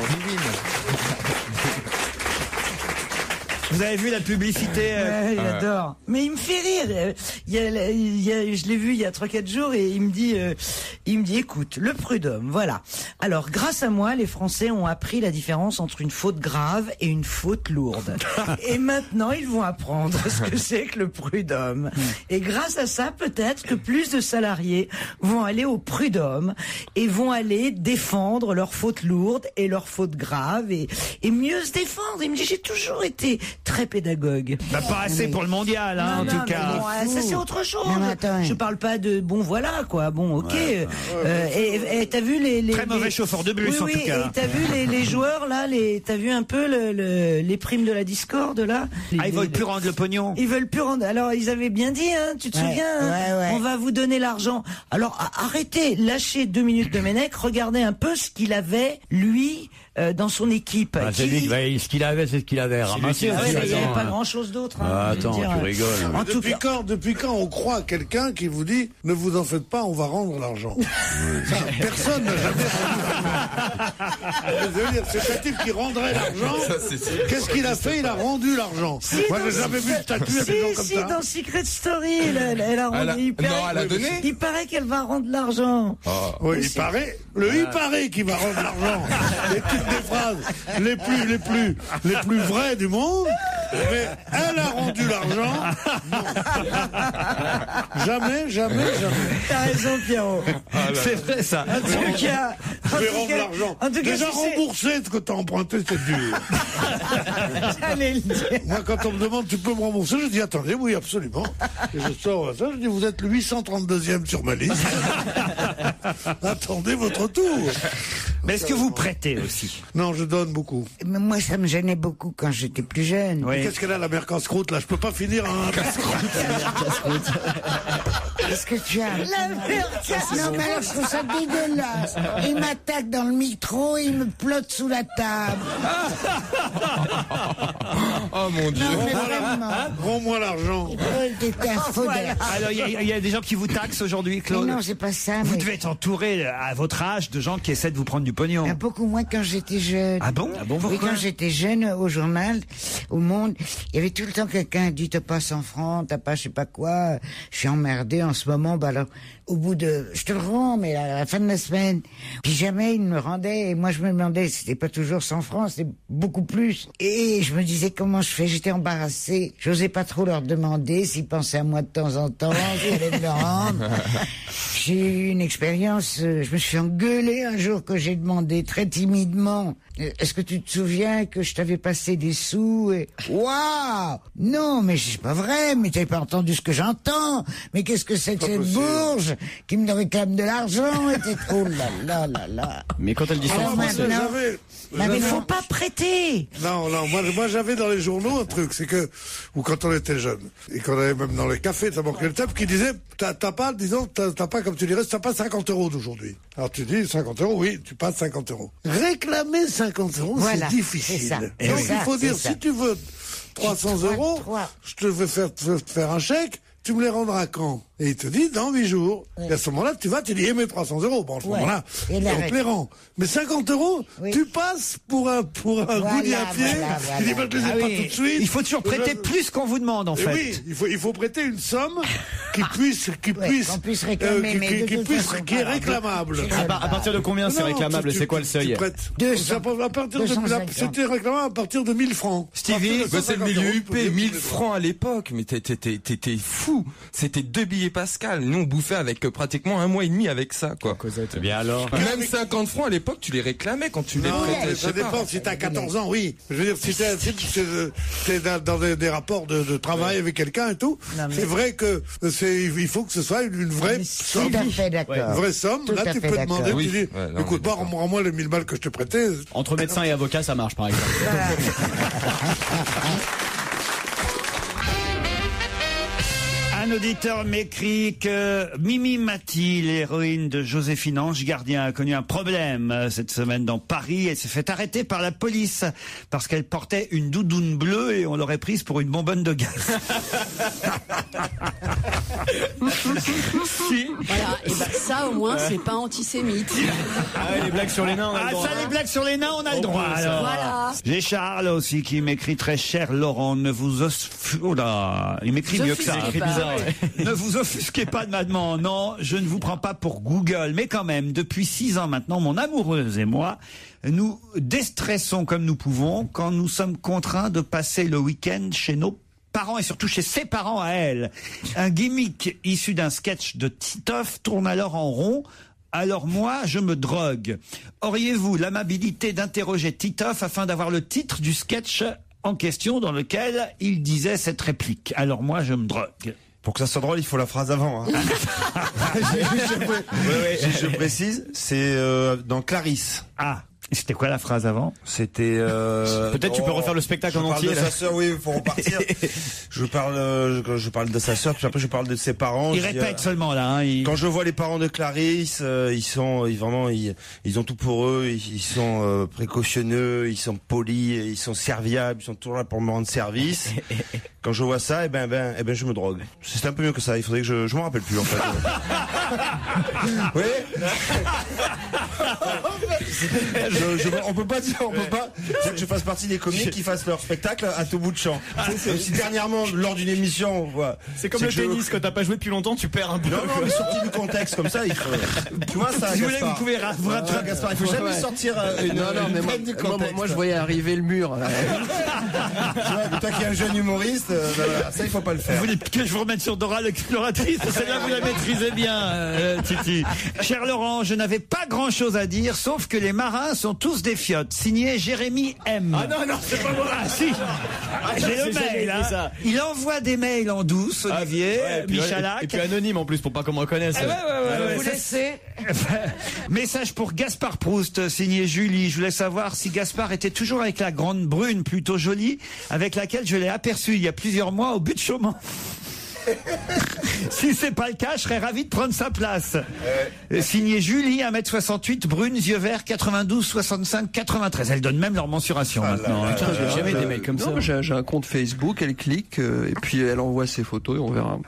Speaker 4: Vous avez vu la publicité
Speaker 8: Ouais, j'adore. Mais il me fait rire. Je l'ai vu il y a 3-4 jours et il me dit, écoute, le prud'homme, voilà. Alors, grâce à moi, les Français ont appris la différence entre une faute grave et une faute lourde. Et maintenant, ils vont apprendre ce que c'est que le prud'homme. Et grâce à ça, peut-être que plus de salariés vont aller au prud'homme et vont aller défendre leurs fautes lourdes et leurs fautes graves et mieux se défendre. Il me dit, j'ai toujours été très pédagogue.
Speaker 4: Bah, pas assez pour le mondial, hein, en tout cas.
Speaker 8: Bon, ça c'est autre chose. Je parle pas de bon voilà quoi. Bon ok. Et t'as vu les
Speaker 4: très mauvais chauffeur de bus en tout cas.
Speaker 8: Et t'as vu les joueurs là, t'as vu un peu les primes de la discorde là.
Speaker 4: Ils veulent plus rendre le pognon.
Speaker 8: Ils veulent plus rendre. Alors ils avaient bien dit, hein, tu te souviens, on va vous donner l'argent. Alors arrêtez, lâchez 2 minutes de Domenech, regardez un peu ce qu'il avait lui. Dans son équipe.
Speaker 7: C'est lui, ce qu'il avait, c'est ce qu'il avait ramassé.
Speaker 8: Il n'y avait pas grand-chose d'autre. Hein,
Speaker 7: attends, tu rigoles.
Speaker 6: Depuis quand on croit à quelqu'un qui vous dit « Ne vous en faites pas, on va rendre l'argent ». Personne n'a jamais rendu l'argent. C'est un type qui rendrait l'argent. Qu'est-ce qu'il a fait? Il a rendu l'argent. Moi, j'ai jamais vu de statue à des gens comme ça.
Speaker 8: Dans Secret Story, elle a rendu.
Speaker 17: Elle a donné.
Speaker 8: Il paraît qu'elle va rendre l'argent.
Speaker 6: Oui, il paraît. Il paraît qu'il va rendre l'argent. Des phrases les plus vraies du monde, mais elle a rendu l'argent. Jamais.
Speaker 8: T'as raison, Pierrot.
Speaker 4: C'est vrai ça.
Speaker 8: En tout cas,
Speaker 6: je vais rendre l'argent. Déjà remboursé ce que t'as emprunté, c'est dur.
Speaker 8: J'allais le dire.
Speaker 6: Moi, quand on me demande, tu peux me rembourser, je dis attendez, oui, absolument. Et je sors ça, je dis vous êtes le 832e sur ma liste. Attendez votre tour.
Speaker 4: Mais est-ce que vous prêtez aussi?
Speaker 6: Non, je donne beaucoup.
Speaker 14: Mais moi, ça me gênait beaucoup quand j'étais plus jeune.
Speaker 6: Oui. Qu'est-ce qu'elle a, la mère casse-croûte, là? Je peux pas finir un casse-croûte.
Speaker 14: Qu'est-ce que tu as?
Speaker 8: La mère casse-croûte.
Speaker 14: Non, mais alors, je trouve ça dégueulasse. Il m'attaque dans le micro, il me plotte sous la table.
Speaker 17: Oh mon Dieu.
Speaker 14: Non, mais vraiment.
Speaker 6: Rends-moi l'argent.
Speaker 14: T'es un faux d'air.
Speaker 4: Alors, il y a des gens qui vous taxent aujourd'hui, Claude?
Speaker 14: Mais non, c'est pas ça.
Speaker 4: Vous devez être entouré, à votre âge, de gens qui essaient de vous prendre du pognon.
Speaker 14: Beaucoup moins quand j'étais jeune.
Speaker 4: Ah bon?
Speaker 14: Oui, quand j'étais jeune, au journal, au Monde, il y avait tout le temps quelqu'un qui dit t'as pas 100 francs, t'as pas je sais pas quoi, je suis emmerdé en ce moment, bah alors, au bout de, je te le rends, mais à la fin de la semaine. Puis jamais il me rendait, et moi je me demandais, c'était pas toujours 100 francs, c'était beaucoup plus. Et je me disais comment je fais, j'étais embarrassée, j'osais pas trop leur demander s'ils pensaient à moi de temps en temps, s'ils allaient me le rendre. J'ai eu une expérience, je me suis engueulée un jour que j'ai demandé très timidement, est-ce que tu te souviens que je t'avais passé des sous et... Waouh! Non, mais c'est pas vrai, mais t'avais pas entendu ce que j'entends. Mais qu'est-ce que c'est que cette bourge qui me réclame de l'argent? Et oh là là.
Speaker 5: Mais quand elle dit ça,
Speaker 8: mais il faut pas prêter.
Speaker 6: Non, moi j'avais dans les journaux un truc, c'est que, ou quand on était jeune, et qu'on avait même dans les cafés, ça manquait le type qui disait, t'as pas, comme tu dirais, t'as pas 50 € d'aujourd'hui. Alors tu dis 50 €, oui, tu passes 50 €. Réclamer 50 €, voilà, c'est difficile. Donc il faut dire, si tu veux 300 €, je te vais faire un chèque, tu me les rendras quand? Et il te dit, dans 8 jours. Oui. Et à ce moment-là, tu vas, tu dis, mes 300 €. Bon, à ce moment-là, on te les rend. Mais 50 €, tu passes pour un goût à pied. Tu dis, je les ai pas tout de suite.
Speaker 4: Il faut toujours prêter plus qu'on vous demande, en fait.
Speaker 6: Oui, il faut prêter une somme qui puisse
Speaker 14: réclamer,
Speaker 6: qui est réclamable.
Speaker 5: À partir de combien c'est réclamable? C'est quoi le seuil?
Speaker 6: C'était réclamable à partir de 1000 francs.
Speaker 17: Stevie, c'est le milieu UP, 1000 francs à l'époque. Mais t'étais fou. C'était 2 billets Pascal. Nous, on bouffait avec pratiquement 1 mois et demi avec ça, quoi.
Speaker 7: Eh bien alors.
Speaker 17: Même 50 francs à l'époque, tu les réclamais quand tu les prêtais.
Speaker 6: Ça dépend. Si t'as 14 ans, oui. Je veux dire, si t'es dans des rapports de travail avec quelqu'un et tout, c'est vrai que il faut que ce soit une vraie somme.
Speaker 14: Tout à fait d'accord.
Speaker 6: Une vraie somme. Là, tu peux demander, tu dis, écoute, rends-moi les 1000 balles que je te prêtais.
Speaker 5: Entre médecin et avocat, ça marche, par exemple.
Speaker 4: Un Un auditeur m'écrit que Mimi Mati, l'héroïne de Joséphine Ange Gardien, a connu un problème cette semaine dans Paris. Elle s'est fait arrêter par la police parce qu'elle portait une doudoune bleue et on l'aurait prise pour une bonbonne de gaz. Si.
Speaker 18: Voilà, et ben ça au moins c'est pas antisémite.
Speaker 5: Ah ouais, les blagues sur les nains, on a le droit.
Speaker 4: Ça, les blagues sur les nains, on a le droit. Alors.
Speaker 18: Voilà.
Speaker 4: J'ai Charles aussi qui m'écrit très cher Laurent, ne vous oh là, il m'écrit mieux que ça.
Speaker 5: C'est bizarre. Ouais.
Speaker 4: Ne vous offusquez pas de ma demande. Non, je ne vous prends pas pour Google, mais quand même, depuis 6 ans maintenant, mon amoureuse et moi, nous déstressons comme nous pouvons quand nous sommes contraints de passer le week-end chez nos parents et surtout chez ses parents à elle. Un gimmick issu d'un sketch de Titoff tourne alors en rond. Alors moi, je me drogue. Auriez-vous l'amabilité d'interroger Titoff afin d'avoir le titre du sketch en question dans lequel il disait cette réplique? Alors moi, je me drogue.
Speaker 15: Pour que ça soit drôle, il faut la phrase avant. Hein. Je précise, c'est dans Clarisse.
Speaker 4: Ah. C'était quoi la phrase avant?
Speaker 15: C'était.
Speaker 5: Peut-être tu peux refaire le spectacle en entier.
Speaker 15: Je parle de sa sœur, oui, il faut repartir. je parle de sa sœur, puis après je parle de ses parents.
Speaker 4: Il répète seulement là. Hein,
Speaker 15: Quand je vois les parents de Clarisse, ils ont tout pour eux. Ils sont précautionneux, ils sont polis, ils sont serviables, ils sont toujours là pour me rendre service. Quand je vois ça, eh ben, je me drogue. C'est un peu mieux que ça. Il faudrait que je m'en rappelle plus en fait. Oui. On peut pas dire que je fasse partie des comiques qui fassent leur spectacle à tout bout de champ. Si dernièrement, lors d'une émission, voilà,
Speaker 5: c'est comme le tennis, quand t'as pas joué depuis longtemps, tu perds un peu.
Speaker 15: Non, mais sorti du contexte comme ça, il faut. Tu vois ça,
Speaker 4: si vous voulez, vous pouvez
Speaker 15: Gaspard, il faut jamais sortir
Speaker 17: moi je voyais arriver le mur.
Speaker 15: Toi qui es un jeune humoriste, ça il faut pas le faire.
Speaker 4: Vous voulez que je vous remette sur Dora l'exploratrice? Celle-là, vous la maîtrisez bien, Titi. Cher Laurent, je n'avais pas grand-chose à dire, sauf que les marins sont tous des fiottes. Signé Jérémy M.
Speaker 5: Ah non, c'est pas moi.
Speaker 4: Ah si. J'ai le mail. Hein. Il envoie des mails en douce, Olivier, Michalak.
Speaker 5: Et puis anonyme en plus pour pas qu'on me reconnaisse.
Speaker 8: Vous laissez.
Speaker 4: Message pour Gaspard Proust, signé Julie. Je voulais savoir si Gaspard était toujours avec la grande brune plutôt jolie, avec laquelle je l'ai aperçu il y a plusieurs mois au but de Chaumont. Si c'est pas le cas, je serais ravi de prendre sa place. Signé Julie, 1m68, brune, yeux verts, 92, 65, 93. Elles donnent même leur mensuration maintenant.
Speaker 17: Putain, j'ai jamais des mecs comme ça. J'ai un compte Facebook, elle clique et puis elle envoie ses photos et on verra.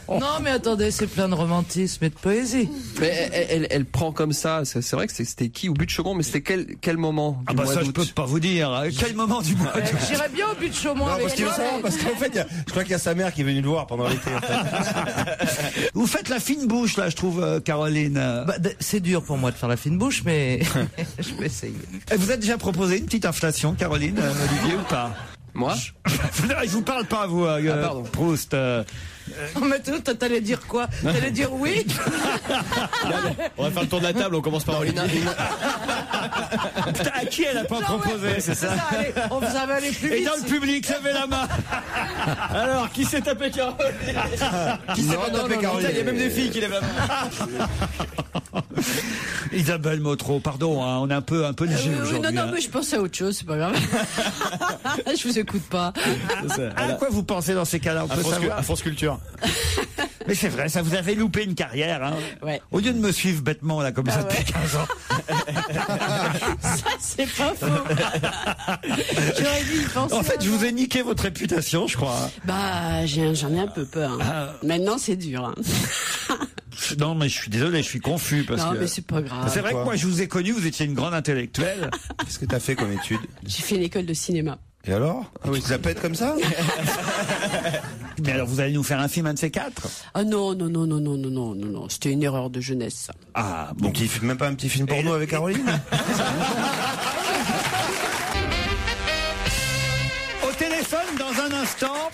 Speaker 8: Non mais attendez, c'est plein de romantisme et de poésie.
Speaker 17: Mais elle prend comme ça. C'est vrai que c'était qui au but de Chaumont, mais c'était quel moment du mois
Speaker 4: ça
Speaker 17: d'août?
Speaker 4: je peux pas vous dire. Quel moment du mois d'août?
Speaker 8: J'irais bien au but de Chaumont avec
Speaker 15: parce qu'en fait, je crois qu'il y a sa mère qui est venue le voir pendant l'été. En fait.
Speaker 4: Vous faites la fine bouche là, je trouve, Caroline.
Speaker 8: C'est dur pour moi de faire la fine bouche, mais je vais essayer.
Speaker 4: Vous avez déjà proposé une petite inflation, Caroline, Olivier, ou pas?
Speaker 17: Moi?
Speaker 4: Je vous parle pas, vous, Proust.
Speaker 8: Mais t'allais dire quoi? T'allais dire oui?
Speaker 5: On va faire le tour de la table, on commence par Olina.
Speaker 4: Putain, à qui elle a pas proposé, c'est ça?
Speaker 8: Allez, on vous avait allé plus vite.
Speaker 4: Et dans le public, levez la main.
Speaker 5: Alors, qui s'est tapé Caroline?
Speaker 15: Qui s'est tapé Caroline?
Speaker 5: Il y a même des filles qui lèvent la main.
Speaker 4: Isabelle Motro, pardon, hein, on est un peu léger aujourd'hui.
Speaker 18: Non, mais je pensais à autre chose, c'est pas grave. Je vous écoute pas.
Speaker 4: À quoi vous pensez dans ces cas-là? On peut savoir.
Speaker 5: À France Culture.
Speaker 4: Mais c'est vrai, ça vous avait loupé une carrière. Hein.
Speaker 18: Ouais.
Speaker 4: Au lieu de me suivre bêtement là comme ça depuis 15 ans.
Speaker 18: Ça c'est pas faux. J'aurais dû y penser.
Speaker 4: En fait, je vous ai niqué votre réputation, je crois.
Speaker 18: Bah, j'en ai un peu peur. Hein. Maintenant, c'est dur. Hein.
Speaker 4: Non, mais je suis désolé, je suis confus parce
Speaker 18: non,
Speaker 4: que.
Speaker 18: mais c'est pas grave.
Speaker 4: C'est vrai que moi, je vous ai connu, vous étiez une grande intellectuelle.
Speaker 15: Qu'est-ce que t'as fait comme étude?
Speaker 18: J'ai fait une école de cinéma.
Speaker 15: Et alors? Tu te la pètes comme ça?
Speaker 4: Mais alors, vous allez nous faire un film, un de ces quatre?
Speaker 18: Ah non. C'était une erreur de jeunesse.
Speaker 4: Ah, bon.
Speaker 15: Même pas un petit film porno avec Caroline?
Speaker 4: Au téléphone, dans un instant.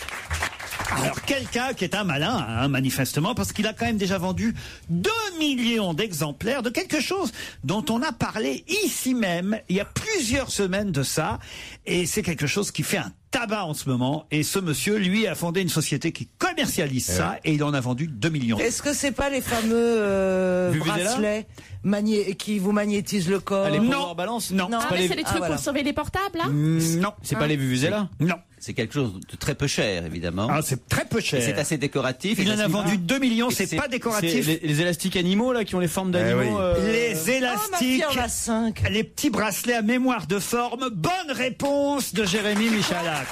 Speaker 4: Alors, quelqu'un qui est un malin, hein, manifestement, parce qu'il a quand même déjà vendu 2 millions d'exemplaires de quelque chose dont on a parlé ici même, il y a plusieurs semaines de ça, et c'est quelque chose qui fait un tabac en ce moment. Et ce monsieur, lui, a fondé une société qui commercialise ça et il en a vendu 2 millions.
Speaker 8: Est-ce que c'est pas les fameux bracelets qui vous magnétisent le corps?
Speaker 5: Les power balance? Non.
Speaker 10: Non, mais c'est des trucs pour surveiller les portables, là?
Speaker 4: Non.
Speaker 5: C'est pas les Vuvuzela?
Speaker 4: Non.
Speaker 11: C'est quelque chose de très peu cher, évidemment.
Speaker 4: Ah, c'est très peu cher.
Speaker 11: C'est assez décoratif.
Speaker 4: Il en a vendu 2 millions, c'est pas décoratif.
Speaker 5: Les élastiques animaux, là, qui ont les formes d'animaux.
Speaker 4: Les élastiques.
Speaker 8: Oh, ma fille en a 5.
Speaker 4: Les petits bracelets à mémoire de forme. Bonne réponse de Jérémy Michalak.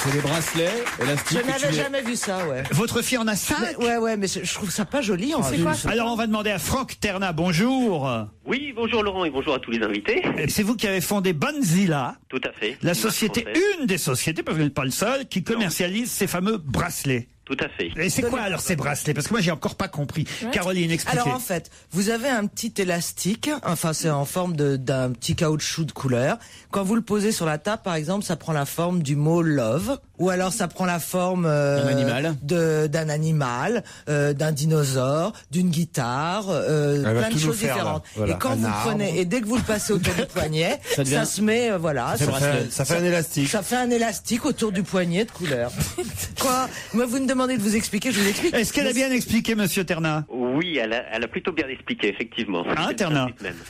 Speaker 5: C'est des bracelets élastiques.
Speaker 8: Je n'avais jamais vu ça, ouais.
Speaker 4: Votre fille en a 5?
Speaker 8: Ouais, mais je trouve ça pas joli, en fait.
Speaker 4: Alors, on va demander à Franck Terna. Bonjour.
Speaker 19: Oui, bonjour Laurent et bonjour à tous les invités.
Speaker 4: C'est vous qui avez fondé Bonzilla.
Speaker 19: Tout à fait.
Speaker 4: La société, une des sociétés, parce que vous n'êtes pas le seul, qui commercialise ces fameux bracelets.
Speaker 19: Tout à fait.
Speaker 4: Et c'est quoi alors ces bracelets? Parce que moi j'ai encore pas compris. Caroline, expliquez.
Speaker 8: Alors en fait, vous avez un petit élastique, enfin c'est en forme d'un petit caoutchouc de couleur. Quand vous le posez sur la table, par exemple, ça prend la forme du mot love, ou alors ça prend la forme d'un animal, d'un dinosaure, d'une guitare, plein de choses différentes. Voilà. Et quand vous prenez, et dès que vous le passez autour du poignet, ça se met, voilà.
Speaker 15: Ça fait un élastique.
Speaker 8: Ça fait un élastique autour du poignet de couleur. Quoi? Moi, vous me demandez de vous expliquer, je vous explique.
Speaker 4: Est-ce qu'elle a bien expliqué, monsieur Terna?
Speaker 19: Oui, elle a plutôt bien expliqué, effectivement.
Speaker 4: Hein, Terna?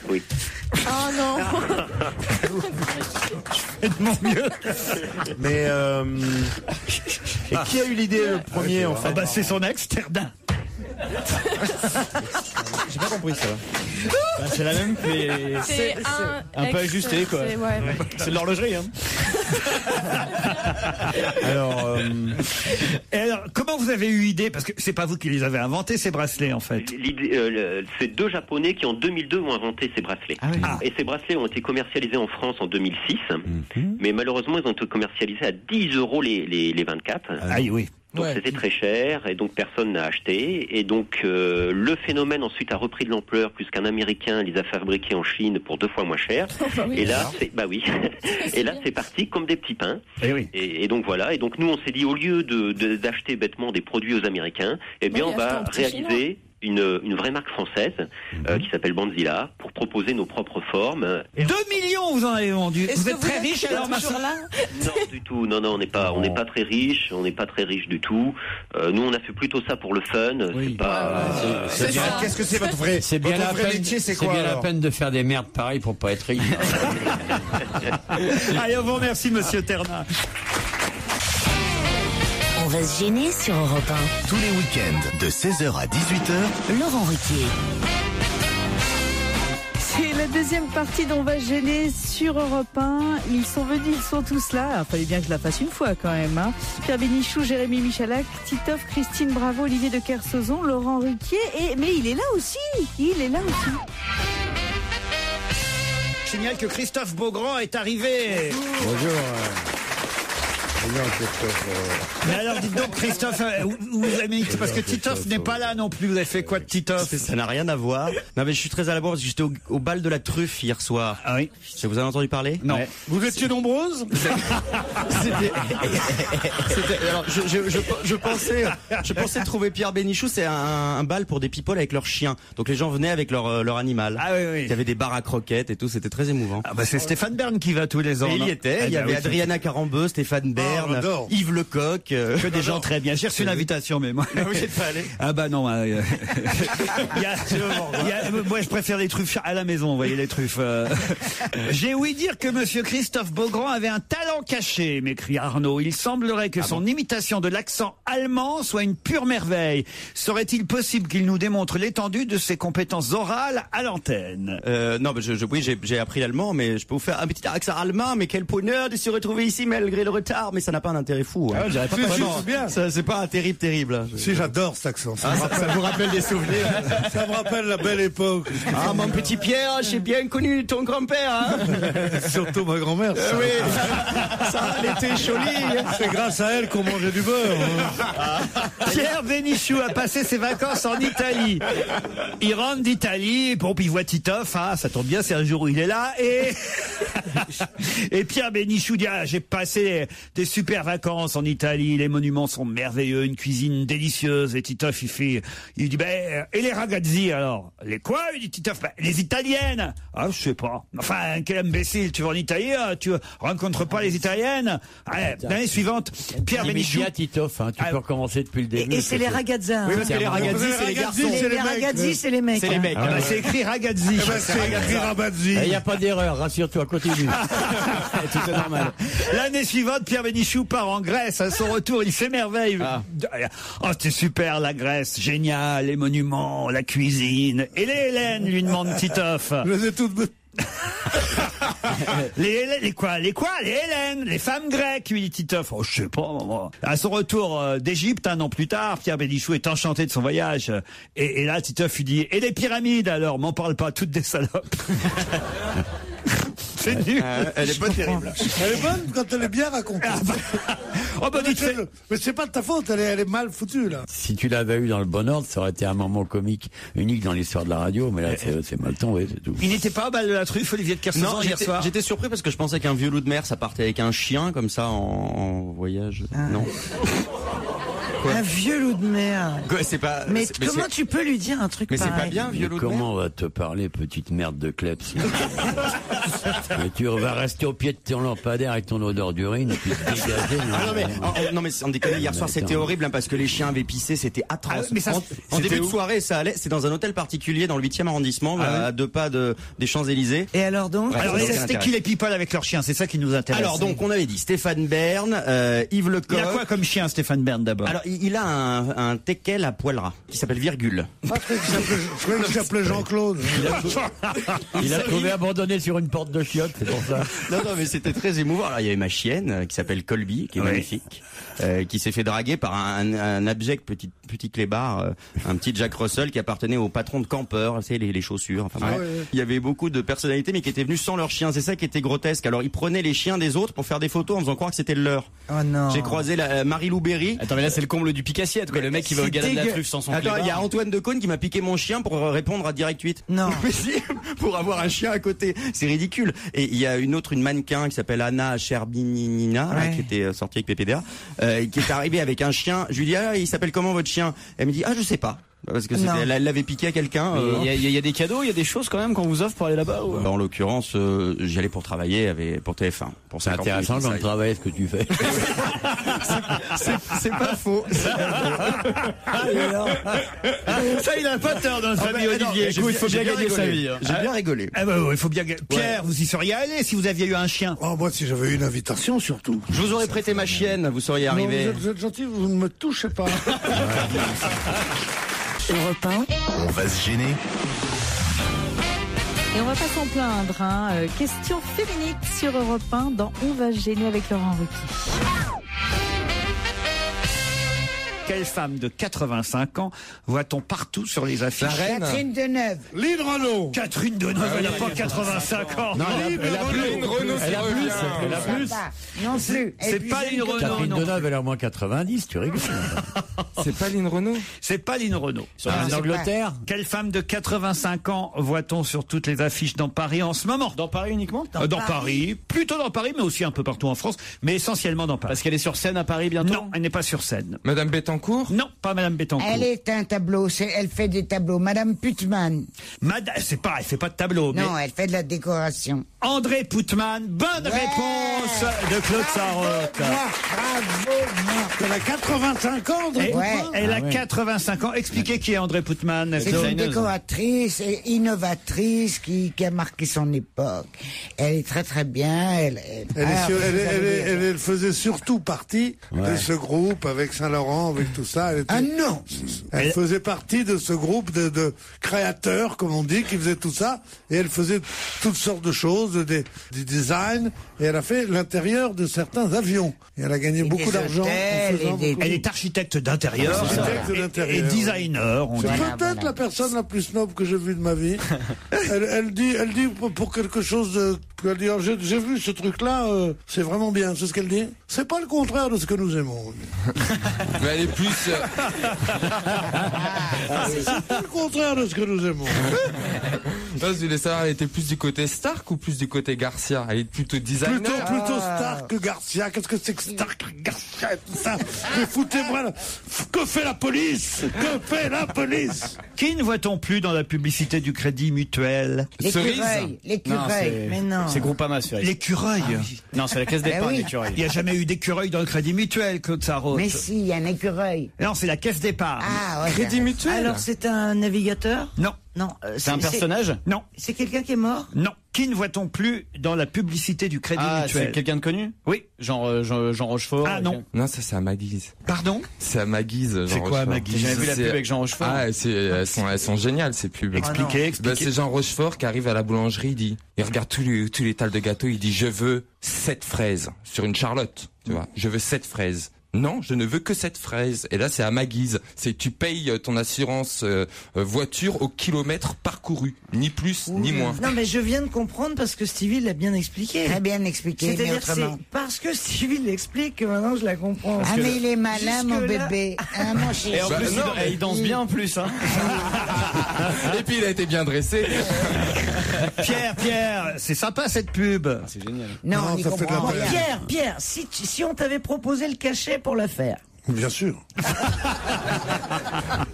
Speaker 19: Oui.
Speaker 10: Oh non.
Speaker 4: Je fais de mon mieux.
Speaker 15: Mais et qui a eu l'idée le premier en fait?
Speaker 4: C'est son ex, Terna.
Speaker 5: J'ai pas compris ça. C'est la même, mais
Speaker 10: c'est
Speaker 5: un peu ajusté, quoi. C'est de l'horlogerie, hein.
Speaker 4: Alors, comment vous avez eu idée? Parce que c'est pas vous qui les avez inventés, ces bracelets, en fait.
Speaker 19: C'est 2 Japonais qui en 2002 ont inventé ces bracelets. Et ces bracelets ont été commercialisés en France en 2006, mais malheureusement ils ont été commercialisés à 10 € les 24.
Speaker 4: Ah oui.
Speaker 19: Donc c'était très cher et donc personne n'a acheté et donc le phénomène ensuite a repris de l'ampleur puisqu'un Américain les a fabriqués en Chine pour 2 fois moins cher. Et là c'est parti comme des petits pains. Et donc voilà, et donc nous on s'est dit au lieu d'acheter bêtement des produits aux Américains, eh bien on va réaliser une vraie marque française qui s'appelle Bonzilla pour proposer nos propres formes.
Speaker 4: 2 millions vous en avez vendu. Vous êtes très riche alors, Marcel?
Speaker 19: Non, du tout. Non, on n'est pas très riche. On n'est pas très riche du tout. Nous, on a fait plutôt ça pour le fun. C'est pas.
Speaker 15: Qu'est-ce que c'est votre vrai?
Speaker 7: C'est bien
Speaker 15: votre vrai métier, c'est quoi?
Speaker 7: C'est bien la peine de faire des merdes pareilles pour pas être riche.
Speaker 4: Allez, on vous remercie, monsieur Terna.
Speaker 1: On va se gêner sur Europe 1.
Speaker 2: Tous les week-ends, de 16h à 18h,
Speaker 1: Laurent Ruquier.
Speaker 3: C'est la deuxième partie d'On va se gêner sur Europe 1. Ils sont venus, ils sont tous là. Il fallait bien que je la fasse une fois quand même. Pierre Bénichou, Jérémy Michalak, Titoff, Christine Bravo, Olivier de Kersauzon, Laurent Ruquier. Mais il est là aussi.
Speaker 4: Je signale que Christophe Beaugrand est arrivé.
Speaker 7: Bonjour.
Speaker 4: Mais alors dites donc Christophe, vous avez mis, parce que Titoff n'est pas là non plus. Vous avez fait quoi de Titoff?
Speaker 5: Ça n'a rien à voir. Non mais je suis très à la bourre parce que j'étais au bal de la truffe hier soir.
Speaker 4: Ah oui.
Speaker 5: Vous avez entendu parler?
Speaker 4: Non.
Speaker 5: Ouais.
Speaker 6: Vous étiez nombreuses?
Speaker 5: Alors je pensais trouver Pierre Bénichou. C'est un bal pour des people avec leurs chiens. Donc les gens venaient avec leur animal.
Speaker 4: Ah oui.
Speaker 5: Il y avait des bars à croquettes et tout. C'était très émouvant.
Speaker 4: Ah bah c'est Stéphane Bern qui va tous les ans.
Speaker 5: Et il y était. Il y avait Adriana Carambeu, Stéphane Bern. Yves Lecoq,
Speaker 4: que des gens très bien. J'ai reçu l'invitation, mais moi.
Speaker 5: Vous n'êtes pas allé?
Speaker 4: Ah bah non. Moi, je préfère les truffes à la maison. Vous voyez les truffes. J'ai ouï dire que Monsieur Christophe Beaugrand avait un talent caché, m'écrit Arnaud. Il semblerait que son imitation de l'accent allemand soit une pure merveille. Serait-il possible qu'il nous démontre l'étendue de ses compétences orales à l'antenne?
Speaker 5: Non, oui, j'ai appris l'allemand, mais je peux vous faire un petit accent allemand. Mais quel bonheur de se retrouver ici malgré le retard. Mais ça n'a pas un intérêt fou.
Speaker 6: Ah, pas bien.
Speaker 5: C'est pas un terrible.
Speaker 6: Si, j'adore cet accent.
Speaker 5: Ça vous rappelle des souvenirs.
Speaker 6: Ça me rappelle la belle époque.
Speaker 5: Ah, mon petit Pierre, j'ai bien connu ton grand-père. Hein.
Speaker 6: Surtout ma grand-mère.
Speaker 5: Oui, ça, elle était jolie.
Speaker 6: C'est grâce à elle qu'on mangeait du beurre.
Speaker 4: Pierre Bénichou a passé ses vacances en Italie. Il rentre d'Italie, puis il voit Titoff. Ah, ça tombe bien, c'est un jour où il est là. Et Pierre Bénichou dit, j'ai passé des super vacances en Italie, les monuments sont merveilleux, une cuisine délicieuse. Et Titoff, il dit, et les ragazzi alors? Les quoi? Il dit Titoff, les italiennes. Ah, je sais pas. Enfin, quel imbécile, tu vas en Italie, tu rencontres pas les italiennes? Allez, l'année suivante, Pierre Bénichou.
Speaker 7: Titoff, tu peux recommencer depuis le début.
Speaker 8: Et c'est les ragazzins.
Speaker 4: Oui, parce que les ragazzi, c'est les garçons.
Speaker 8: Les ragazzi, c'est les mecs.
Speaker 4: C'est les mecs. C'est écrit ragazzi.
Speaker 6: C'est écrit rabazzi.
Speaker 7: Il n'y a pas d'erreur, rassure-toi, continue. Tout est normal.
Speaker 4: L'année suivante, Pierre Bénichou part en Grèce. À son retour, il s'émerveille. Oh, c'était super, la Grèce. Génial, les monuments, la cuisine. Et les Hélènes, lui demande Titoff.
Speaker 6: Je les ai toutes...
Speaker 4: les quoi? Les Hélènes, les femmes grecques, lui dit Titoff. Oh, je sais pas, moi. À son retour d'Égypte, un an plus tard, Pierre Bénichou est enchanté de son voyage. Et là, Titoff lui dit, et les pyramides alors? M'en parle pas, toutes des salopes. C'est nul.
Speaker 6: Elle est pas terrible. Elle est bonne quand elle est bien racontée. Mais c'est pas de ta faute, elle est mal foutue, là.
Speaker 7: Si tu l'avais eu dans le bon ordre, ça aurait été un moment comique unique dans l'histoire de la radio, mais là, c'est mal tombé, c'est tout.
Speaker 4: Il n'était pas à balle de la truffe, Olivier de Kersauzon, hier soir?
Speaker 5: J'étais surpris parce que je pensais qu'un vieux loup de mer, ça partait avec un chien, comme ça, en voyage. Non.
Speaker 8: Quoi? Un vieux loup de mer.
Speaker 5: C'est pas.
Speaker 8: Mais comment tu peux lui dire un truc pareil?
Speaker 5: Mais c'est pas bien, vieux loup de mer.
Speaker 7: Comment on va te parler, petite merde de kleps? Mais tu vas rester au pied de ton lampadaire avec ton odeur d'urine et puis te dégager.
Speaker 5: Non mais on déconne, hier soir c'était horrible parce que les chiens avaient pissé, c'était atroce. Mais ça, en début de soirée, ça allait. C'est dans un hôtel particulier dans le 8e arrondissement, à 2 pas des Champs-Élysées.
Speaker 8: Et alors donc?
Speaker 4: Alors c'était qui les people avec leurs chiens? C'est ça qui nous intéresse.
Speaker 5: Alors donc on avait dit Stéphane Bern, Yves Lecoq.
Speaker 4: Il a quoi comme chien, Stéphane Bern, d'abord?
Speaker 5: Alors il a un teckel à poil ras qui s'appelle Virgule.
Speaker 6: Je croyais qu'il s'appelait Jean-Claude.
Speaker 7: Il a trouvé abandonné sur une porte de chiottes, c'est pour ça.
Speaker 5: Non, mais c'était très émouvant. Alors, il y avait ma chienne qui s'appelle Colby, qui est magnifique, qui s'est fait draguer par un abject petit clébard, un petit Jack Russell qui appartenait au patron de campeurs, tu sais, les chaussures. Enfin, il y avait beaucoup de personnalités, mais qui étaient venus sans leurs chiens. C'est ça qui était grotesque. Alors, ils prenaient les chiens des autres pour faire des photos en faisant croire que c'était le leur.
Speaker 8: Oh non.
Speaker 5: J'ai croisé Marie-Lou Berry.
Speaker 11: Attends, mais là, c'est le comble du pique-assiette, quoi. Le mec qui va au gala de la truffe sans son clébard.
Speaker 5: Attends, il y a Antoine Decaune qui m'a piqué mon chien pour répondre à Direct 8.
Speaker 8: Non.
Speaker 5: Pour avoir un chien à côté. C'est ridicule. Et il y a une mannequin qui s'appelle Anna Cherbininina, qui était sortie avec PPDA, qui est arrivée avec un chien. Je lui dis, il s'appelle comment votre chien? Elle me dit, je sais pas. Parce que elle l'avait piqué à quelqu'un.
Speaker 11: Il y a des cadeaux, il y a des choses quand même qu'on vous offre pour aller là-bas ou...
Speaker 5: En l'occurrence, j'y allais pour travailler pour TF1.
Speaker 7: C'est intéressant comme travail ce que tu fais.
Speaker 5: C'est pas faux.
Speaker 4: Ça, il a pas tort dans sa vie, Olivier.
Speaker 5: Il faut bien gagner sa vie. J'ai bien rigolé.
Speaker 4: Il faut bien. Pierre, vous y seriez allé si vous aviez eu un chien?
Speaker 6: Oh, moi, si j'avais eu une invitation, surtout.
Speaker 5: Je vous aurais prêté ma chienne, vous seriez arrivé.
Speaker 6: Vous êtes gentil, vous ne me touchez pas.
Speaker 1: Europe 1.
Speaker 2: On va se gêner.
Speaker 3: Et on va pas s'en plaindre. Question féminine sur Europe 1 dans On va se gêner avec Laurent Ruquier.
Speaker 4: Quelle femme de 85 ans voit-on partout sur les affiches?
Speaker 14: La reine. Catherine Deneuve.
Speaker 6: Lynn Renaud.
Speaker 4: Catherine Deneuve, elle n'a pas 85 ans.
Speaker 17: Non, elle a plus.
Speaker 14: Non plus.
Speaker 4: C'est pas Lynn Renaud.
Speaker 7: Catherine Deneuve, elle a au moins 90, tu rigoles.
Speaker 17: C'est pas Lynn Renaud?
Speaker 4: C'est pas Lynn Renaud.
Speaker 7: En Angleterre?
Speaker 4: Quelle femme de 85 ans voit-on sur toutes les affiches dans Paris en ce moment?
Speaker 11: Dans Paris uniquement?
Speaker 4: Dans Paris. Plutôt dans Paris, mais aussi un peu partout en France, mais essentiellement dans Paris.
Speaker 11: Parce qu'elle est sur scène à Paris bientôt?
Speaker 4: Non, elle n'est pas sur scène.
Speaker 17: Madame Bettencourt?
Speaker 4: Non, pas Madame Bettencourt.
Speaker 14: Elle est un tableau, elle fait des tableaux. Madame Putman.
Speaker 4: Elle fait pas de tableau.
Speaker 14: Non,
Speaker 4: mais...
Speaker 14: elle fait de la décoration.
Speaker 4: André Putman, bonne réponse de Claude Sarraute.
Speaker 14: Bravo.
Speaker 6: Elle a 85 ans, André Putman.
Speaker 4: Elle a 85 ans. Expliquez qui est André Putman.
Speaker 14: C'est une décoratrice et innovatrice qui a marqué son époque. Elle est très très bien.
Speaker 6: Elle faisait surtout partie de ce groupe avec Saint-Laurent, avec tout ça.
Speaker 14: Non.
Speaker 6: Elle faisait partie de ce groupe de créateurs, comme on dit, qui faisaient tout ça. Et elle faisait toutes sortes de choses, des designs. Et elle a fait l'intérieur de certains avions. Et elle a gagné beaucoup d'argent.
Speaker 4: Elle est architecte d'intérieur et designer.
Speaker 6: C'est peut-être la personne la plus snob que j'ai vue de ma vie. Elle dit pour quelque chose de... Elle dit, j'ai vu ce truc-là, c'est vraiment bien. C'est ce qu'elle dit. C'est pas le contraire de ce que nous aimons.
Speaker 17: Mais elle est plus...
Speaker 6: c'est pas le contraire de ce que nous aimons.
Speaker 17: Je voulais savoir, elle était plus du côté Stark ou plus du côté Garcia. Elle est plutôt designer.
Speaker 6: Plutôt Stark que Garcia. Qu'est-ce que c'est que Stark, Garcia, tout ça? Mais foutez-moi là. Que fait la police? Que fait la police?
Speaker 4: Qui ne voit-on plus dans la publicité du Crédit Mutuel?
Speaker 14: L'écureuil. Mais non.
Speaker 11: C'est Groupama, Cerise.
Speaker 4: L'écureuil.
Speaker 11: Non, c'est la caisse d'épargne, l'écureuil.
Speaker 4: Il n'y a jamais eu d'écureuil dans le Crédit Mutuel, Claude Sarraute.
Speaker 14: Mais si, il y a un écureuil.
Speaker 4: Non, c'est la caisse d'épargne.
Speaker 14: Ah, ouais.
Speaker 17: Crédit Mutuel.
Speaker 8: Alors, c'est un navigateur?
Speaker 4: Non.
Speaker 8: Non.
Speaker 11: C'est un personnage?
Speaker 4: Non.
Speaker 8: C'est quelqu'un qui est mort?
Speaker 4: Non. Qui ne voit-on plus dans la publicité du Crédit Mutuel?
Speaker 11: C'est quelqu'un de connu?
Speaker 4: Oui.
Speaker 11: Jean Rochefort?
Speaker 4: Ah non.
Speaker 17: Non, ça c'est à ma guise.
Speaker 4: Pardon?
Speaker 17: C'est à ma guise.
Speaker 4: C'est quoi à ma guise?
Speaker 11: J'ai jamais vu la pub avec Jean Rochefort.
Speaker 17: Ah, elles sont géniales ces pubs.
Speaker 4: Expliquez.
Speaker 17: C'est Jean Rochefort qui arrive à la boulangerie, il regarde tous les tales de gâteaux, il dit je veux 7 fraises sur une Charlotte, tu vois. Je veux 7 fraises. Non, je ne veux que 7 fraises. Et là, c'est à ma guise. C'est tu payes ton assurance voiture au kilomètre parcouru, ni plus ni moins.
Speaker 8: Non, mais je viens de comprendre parce que Stevie l'a bien expliqué.
Speaker 14: Très bien expliqué, mais
Speaker 8: C'est-à-dire
Speaker 14: autrement.
Speaker 8: c'est parce que Stevie l'explique que maintenant je la comprends.
Speaker 14: Ah, mais il est malin, mon
Speaker 8: Jusque-là-
Speaker 14: bébé. Ah, mon chéri.
Speaker 11: Et en plus, il danse bien en plus, hein.
Speaker 17: Et puis il a été bien dressé.
Speaker 4: Pierre, c'est sympa cette pub.
Speaker 11: C'est génial.
Speaker 14: Non, on y
Speaker 6: ça fait de la
Speaker 14: comprend
Speaker 6: peine.
Speaker 14: rien.
Speaker 8: Pierre, si on t'avait proposé le cachet pour la faire.
Speaker 6: Bien sûr.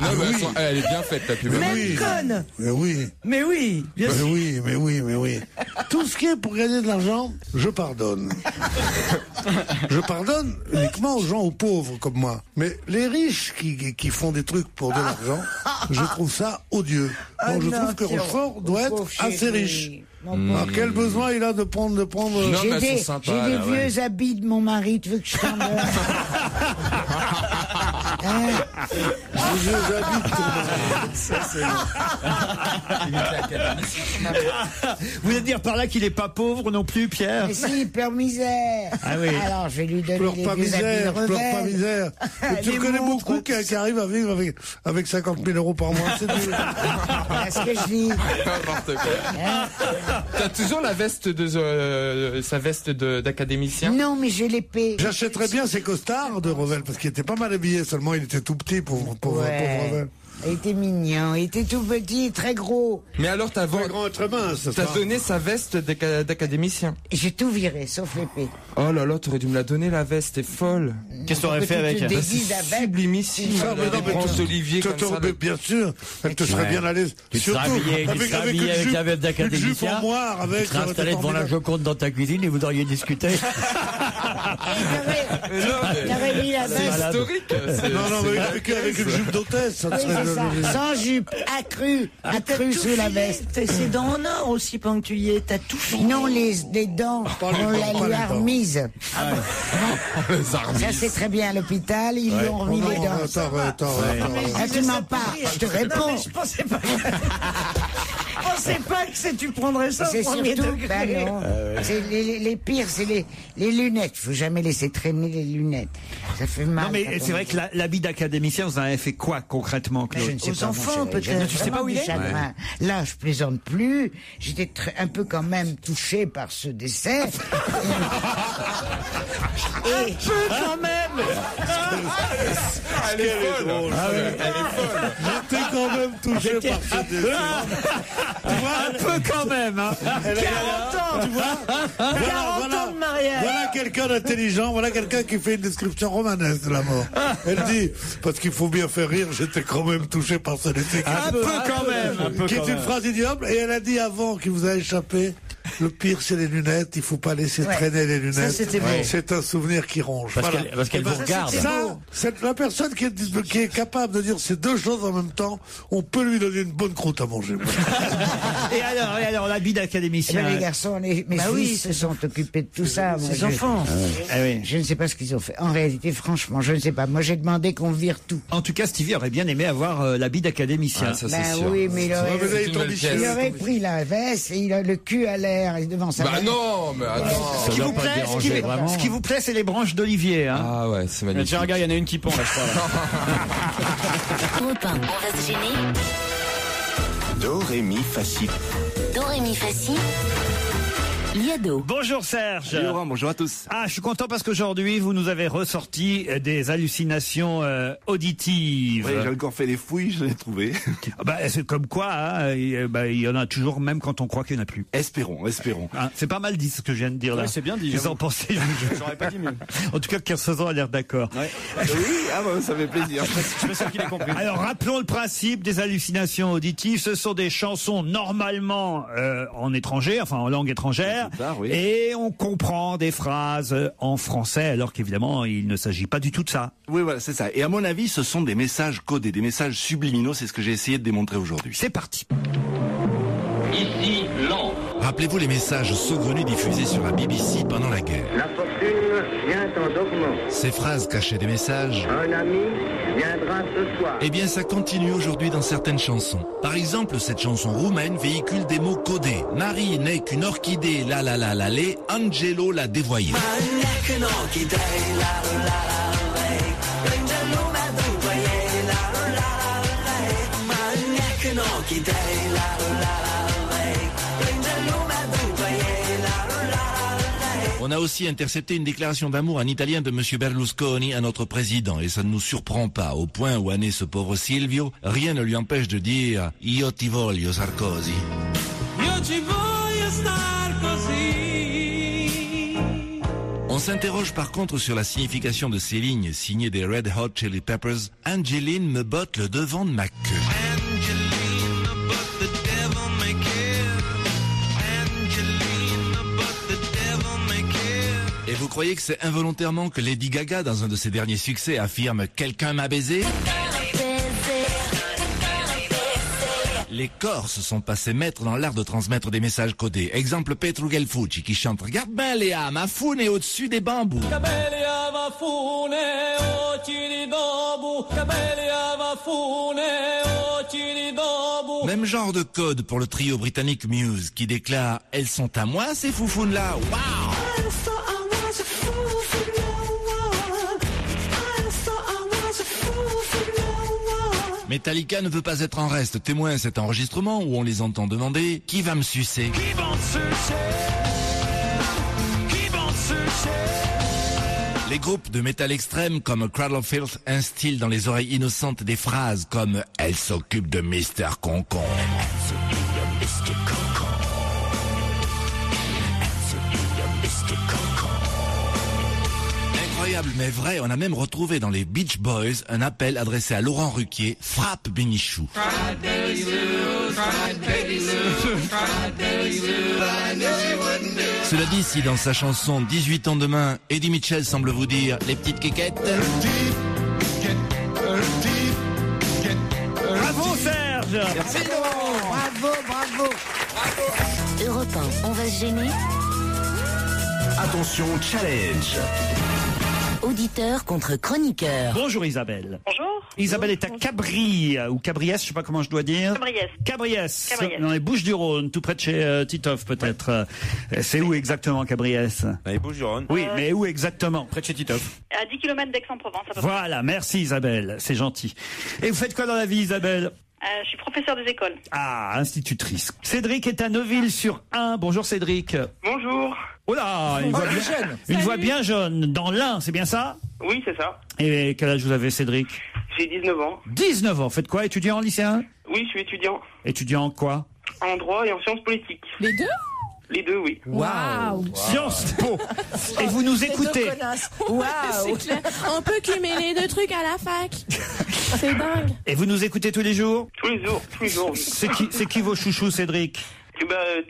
Speaker 17: Non, mais elle est bien faite la pub.
Speaker 8: Même conne.
Speaker 6: Mais oui.
Speaker 8: Mais oui, bien sûr.
Speaker 6: Mais oui. Tout ce qui est pour gagner de l'argent, je pardonne. Je pardonne uniquement aux gens, aux pauvres comme moi. Mais les riches qui font des trucs pour de l'argent, je trouve ça odieux. Donc je trouve que Rochefort doit être assez riche. Alors, quel besoin il a de prendre
Speaker 17: Non, mais elles sont sympas,
Speaker 14: J'ai
Speaker 17: là,
Speaker 14: des vieux habits de mon mari, tu veux que je t'en donne?
Speaker 6: les vieux habits de ton mari. Ça, c'est
Speaker 4: Vous voulez dire par là qu'il n'est pas pauvre non plus, Pierre?
Speaker 14: Mais si, pleure misère.
Speaker 4: Ah oui.
Speaker 14: Alors, je vais lui donner
Speaker 6: pleure
Speaker 14: les
Speaker 6: pas
Speaker 14: vieux habits
Speaker 6: misère,
Speaker 14: de
Speaker 6: pleure pas
Speaker 14: Revel.
Speaker 6: misère. Mais tu
Speaker 14: Les
Speaker 6: connais
Speaker 14: montres.
Speaker 6: beaucoup qui arrivent à vivre avec 50 000 euros par mois. C'est dur.
Speaker 14: Voilà ce que je dis.
Speaker 17: N'importe quoi. T'as toujours la veste sa veste d'académicien?
Speaker 14: Non, mais j'ai l'épée.
Speaker 6: J'achèterais bien ces costards de Revel parce qu'il était pas mal habillé, seulement il était tout petit pour Revel.
Speaker 14: Il était mignon, il était tout petit et très gros.
Speaker 17: Mais alors t'as
Speaker 6: Très grand et très mince.
Speaker 17: T'as donné sa veste d'académicien.
Speaker 14: J'ai tout viré, sauf l'épée.
Speaker 17: Oh là là, t'aurais dû me la donner la veste, t'es folle.
Speaker 11: Qu'est-ce que t'aurais fait avec?
Speaker 14: Tu te déguises avec.
Speaker 17: Sublimissime.
Speaker 6: Ah, mais non,
Speaker 17: Des branches d'olivier comme ça.
Speaker 6: Bien sûr, elle te serait bien à l'aise.
Speaker 7: Tu te serais habillé avec ta veste
Speaker 6: une jupe
Speaker 7: d'académicien.
Speaker 6: en moire,
Speaker 7: Tu
Speaker 6: avec.
Speaker 7: serais installé devant la Joconde dans ta cuisine et vous auriez discuté.
Speaker 14: T'aurais mis la
Speaker 17: C'est
Speaker 14: veste.
Speaker 17: historique.
Speaker 6: Non, mais avec une jupe d'hôtesse, ça
Speaker 14: Oui,
Speaker 6: serait.
Speaker 14: c'est ça. Sans jupe, accrue sous la veste.
Speaker 8: C'est dents en or aussi pendant que tu y es. T'as tout filé.
Speaker 14: Non, les dents, on la lui a remise. Ça, c'est très bien à l'hôpital, ils lui ont remis les dents.
Speaker 6: Attends.
Speaker 14: Ah, tu mens pas, je te réponds.
Speaker 8: Je pensais pas. Je pensais pas que tu prendrais ça
Speaker 14: C'est
Speaker 8: au premier
Speaker 14: surtout,
Speaker 8: degré.
Speaker 14: bah non, c'est les pires, c'est les lunettes. Faut jamais laisser traîner les lunettes. Ça fait mal.
Speaker 4: Non, mais
Speaker 14: quand
Speaker 4: c'est
Speaker 14: on-
Speaker 4: vrai que l'habit d'académicien, vous en avez fait quoi concrètement,
Speaker 14: Je
Speaker 4: Claude?
Speaker 14: ne sais
Speaker 8: Aux
Speaker 14: pas, mon
Speaker 8: enfants,
Speaker 14: chéri.
Speaker 8: peut-être.
Speaker 14: Tu
Speaker 8: sais pas où il est?
Speaker 14: chagrin. Là, je plaisante plus. J'étais un peu quand même touché par ce décès.
Speaker 8: Un peu quand même.
Speaker 17: Elle est folle. Elle est folle.
Speaker 6: J'étais quand même touché par ce décès.
Speaker 4: Un peu quand même, hein.
Speaker 8: 40 ans, tu vois. 40 ans de mariage.
Speaker 6: Voilà quelqu'un d'intelligent, voilà quelqu'un qui fait une description romanesque de la mort. Elle dit, parce qu'il faut bien faire rire, j'étais quand même touché par ce décès.
Speaker 4: Un peu quand même.
Speaker 6: Qui est une phrase ignoble, et elle a dit avant qu'il vous a échappé, le pire c'est les lunettes, il faut pas laisser traîner les lunettes.
Speaker 8: Ça, c'était beau.
Speaker 6: C'est un souvenir qui ronge. Voilà.
Speaker 7: Parce qu'elle vous regarde.
Speaker 6: Ça, c'est la personne qui est capable de dire ces deux choses en même temps, on peut lui donner une bonne croûte à manger.
Speaker 4: Et alors, l'habit
Speaker 14: Eh ben,
Speaker 4: d'académicien.
Speaker 14: les garçons, mes fils se sont occupés de tout ça. Moi,
Speaker 8: Ces enfants.
Speaker 14: Je ne sais pas ce qu'ils ont fait. En réalité, franchement, je ne sais pas. Moi, j'ai demandé qu'on vire tout.
Speaker 4: En tout cas, Stevie aurait bien aimé avoir l'habit d'académicien.
Speaker 17: Ah, ça,
Speaker 14: Ben
Speaker 17: c'est sûr.
Speaker 14: oui, mais il aurait,
Speaker 6: Ouais, mais là, il tombe ici.
Speaker 14: il aurait pris la veste et il a le cul à l'air devant sa
Speaker 17: Bah
Speaker 14: veste.
Speaker 17: non, mais attends.
Speaker 4: Ce qui vous plaît, ce qui vous plaît, c'est les branches d'olivier, hein.
Speaker 17: Ah ouais, c'est magnifique.
Speaker 11: Tiens, regarde, il y en a une qui pend, là, je crois. Là.
Speaker 1: Europe 1, on va se gêner.
Speaker 2: Do, ré, mi, fa, si.
Speaker 1: Do, ré, mi, fa, si. Liado.
Speaker 4: Bonjour Serge.
Speaker 20: Laurent, bonjour à tous.
Speaker 4: Ah, je suis content parce qu'aujourd'hui, vous nous avez ressorti des hallucinations auditives.
Speaker 20: Oui, j'ai encore fait les fouilles, je l'ai trouvé.
Speaker 4: C'est comme quoi, hein, il y en a toujours, même quand on croit qu'il n'y en a plus.
Speaker 20: Espérons.
Speaker 4: Ah, c'est pas mal dit ce que je viens de dire là.
Speaker 11: Ouais, c'est bien dit.
Speaker 4: Qu'est-ce que vous en pensez?
Speaker 11: J'aurais pas dit mieux.
Speaker 4: En tout cas, Kersozon a l'air d'accord.
Speaker 20: Ouais. Oui, ça fait plaisir.
Speaker 11: Je suis sûr qu'il a compris.
Speaker 4: Alors, rappelons le principe des hallucinations auditives. Ce sont des chansons normalement en étranger, enfin en langue étrangère.
Speaker 20: Oui.
Speaker 4: Et on comprend des phrases en français, alors qu'évidemment, il ne s'agit pas du tout de ça.
Speaker 20: Oui, voilà, c'est ça. Et à mon avis, ce sont des messages codés, des messages subliminaux. C'est ce que j'ai essayé de démontrer aujourd'hui.
Speaker 4: C'est parti.
Speaker 21: Ici, Londres.
Speaker 22: Rappelez-vous les messages saugrenus diffusés sur la BBC pendant la guerre.
Speaker 21: La fortune vient en augment.
Speaker 22: Ces phrases cachaient des messages.
Speaker 21: Un ami viendra ce soir.
Speaker 22: Eh bien, ça continue aujourd'hui dans certaines chansons. Par exemple, cette chanson roumaine véhicule des mots codés. Marie n'est qu'une orchidée, la la la la lé, Angelo l'a dévoyée. On a aussi intercepté une déclaration d'amour en italien de monsieur Berlusconi à notre président, et ça ne nous surprend pas, au point où en est ce pauvre Silvio, rien ne lui empêche de dire « Io ti voglio, Sarkozy ». Io ti voglio, Sarkozy. On s'interroge par contre sur la signification de ces lignes signées des Red Hot Chili Peppers. Angeline me botte le devant de ma queue. Et vous croyez que c'est involontairement que Lady Gaga, dans un de ses derniers succès, affirme « Quelqu'un m'a baisé ». Les Corses sont passés maîtres dans l'art de transmettre des messages codés. Exemple Petru Gelfucci qui chante « Regarde bien Léa, ma foune est au-dessus des bambous ». Même genre de code pour le trio britannique Muse qui déclare « Elles sont à moi ces foufounes-là, waouh ». Metallica ne veut pas être en reste témoin de cet enregistrement où on les entend demander « Qui va me sucer ?» Qui va me sucer ? Qui va me sucer ? Les groupes de métal extrême comme Cradle of Filth instillent dans les oreilles innocentes des phrases comme « Elle s'occupe de Mr. Concombre ». Incroyable mais vrai, on a même retrouvé dans les Beach Boys un appel adressé à Laurent Ruquier, frappe Bénichou. Cela dit, si dans sa chanson 18 ans demain, Eddie Mitchell semble vous dire les petites quéquettes.
Speaker 4: Bravo Serge.
Speaker 14: Merci Laurent. Bravo.
Speaker 1: Europe 1, on va se gêner.
Speaker 2: Attention, challenge.
Speaker 1: Auditeur contre chroniqueur.
Speaker 4: Bonjour Isabelle.
Speaker 9: Bonjour.
Speaker 4: Isabelle est à Cabris, ou Cabriès, je sais pas comment je dois dire. Cabriès. Dans les Bouches-du-Rhône, tout près de chez Titoff peut-être. Ouais. C'est où exactement Cabriès?
Speaker 15: Dans les Bouches-du-Rhône.
Speaker 4: Oui, mais où exactement? Près de chez Titoff.
Speaker 9: À 10 km d'Aix-en-Provence.
Speaker 4: Voilà, merci Isabelle, c'est gentil. Et vous faites quoi dans la vie Isabelle?
Speaker 9: Je suis professeur des écoles.
Speaker 4: Ah, institutrice. Cédric est à Neuville-sur-Ain. Bonjour Cédric.
Speaker 16: Bonjour.
Speaker 4: Oh là, une voix bien jeune. Dans l'Ain, c'est bien ça?
Speaker 16: Oui, c'est ça.
Speaker 4: Et quel âge vous avez Cédric?
Speaker 16: J'ai 19 ans.
Speaker 4: 19 ans, faites quoi? Étudiant en lycéen?
Speaker 16: Oui, je suis étudiant.
Speaker 4: Étudiant en quoi?
Speaker 16: En droit et en sciences politiques.
Speaker 10: Les deux?
Speaker 16: Les deux, oui.
Speaker 10: Waouh!
Speaker 4: Sciences Po. Et vous nous écoutez.
Speaker 10: Waouh! C'est clair. On peut cumuler deux trucs à la fac. C'est dingue.
Speaker 4: Et vous nous écoutez tous les jours?
Speaker 16: Tous les jours, oui.
Speaker 4: C'est qui vos chouchous, Cédric?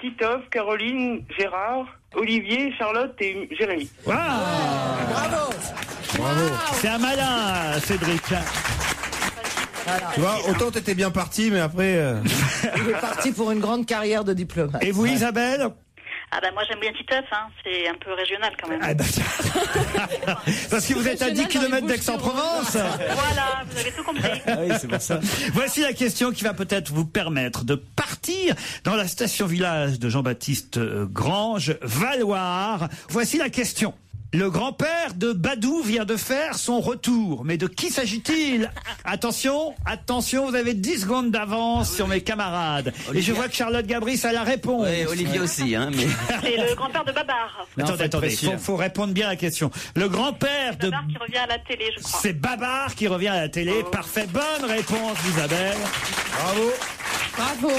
Speaker 16: Titoff, Caroline, Gérard, Olivier, Charlotte et Jérémy.
Speaker 4: Wow.
Speaker 8: Bravo.
Speaker 4: C'est un malin, Cédric.
Speaker 8: Voilà.
Speaker 15: Tu vois, autant t'étais bien parti, mais après...
Speaker 8: Il est parti pour une grande carrière de diplomate.
Speaker 4: Et vous, Isabelle?
Speaker 9: Ah moi j'aime bien Titoff, c'est un peu régional quand même.
Speaker 4: Parce que vous êtes à 10 km d'Aix-en-Provence.
Speaker 9: Voilà, vous avez tout compris.
Speaker 4: Ah oui, c'est pour ça. Voici la question qui va peut-être vous permettre de partir dans la station-village de Jean-Baptiste Grange, Valoir. Voici la question. Le grand-père de Badou vient de faire son retour. Mais de qui s'agit-il? Attention, vous avez 10 secondes d'avance sur mes camarades.
Speaker 11: Olivier.
Speaker 4: Et je vois que Charlotte Gabris a la réponse.
Speaker 11: Oui, Olivier aussi, hein, mais...
Speaker 9: C'est le grand-père de Babar.
Speaker 4: Attendez, faut répondre bien à la question. Le grand-père de...
Speaker 9: Babar qui revient à la télé, je crois.
Speaker 4: C'est Babar qui revient à la télé. Parfait, bonne réponse d'Isabelle.
Speaker 10: Bravo.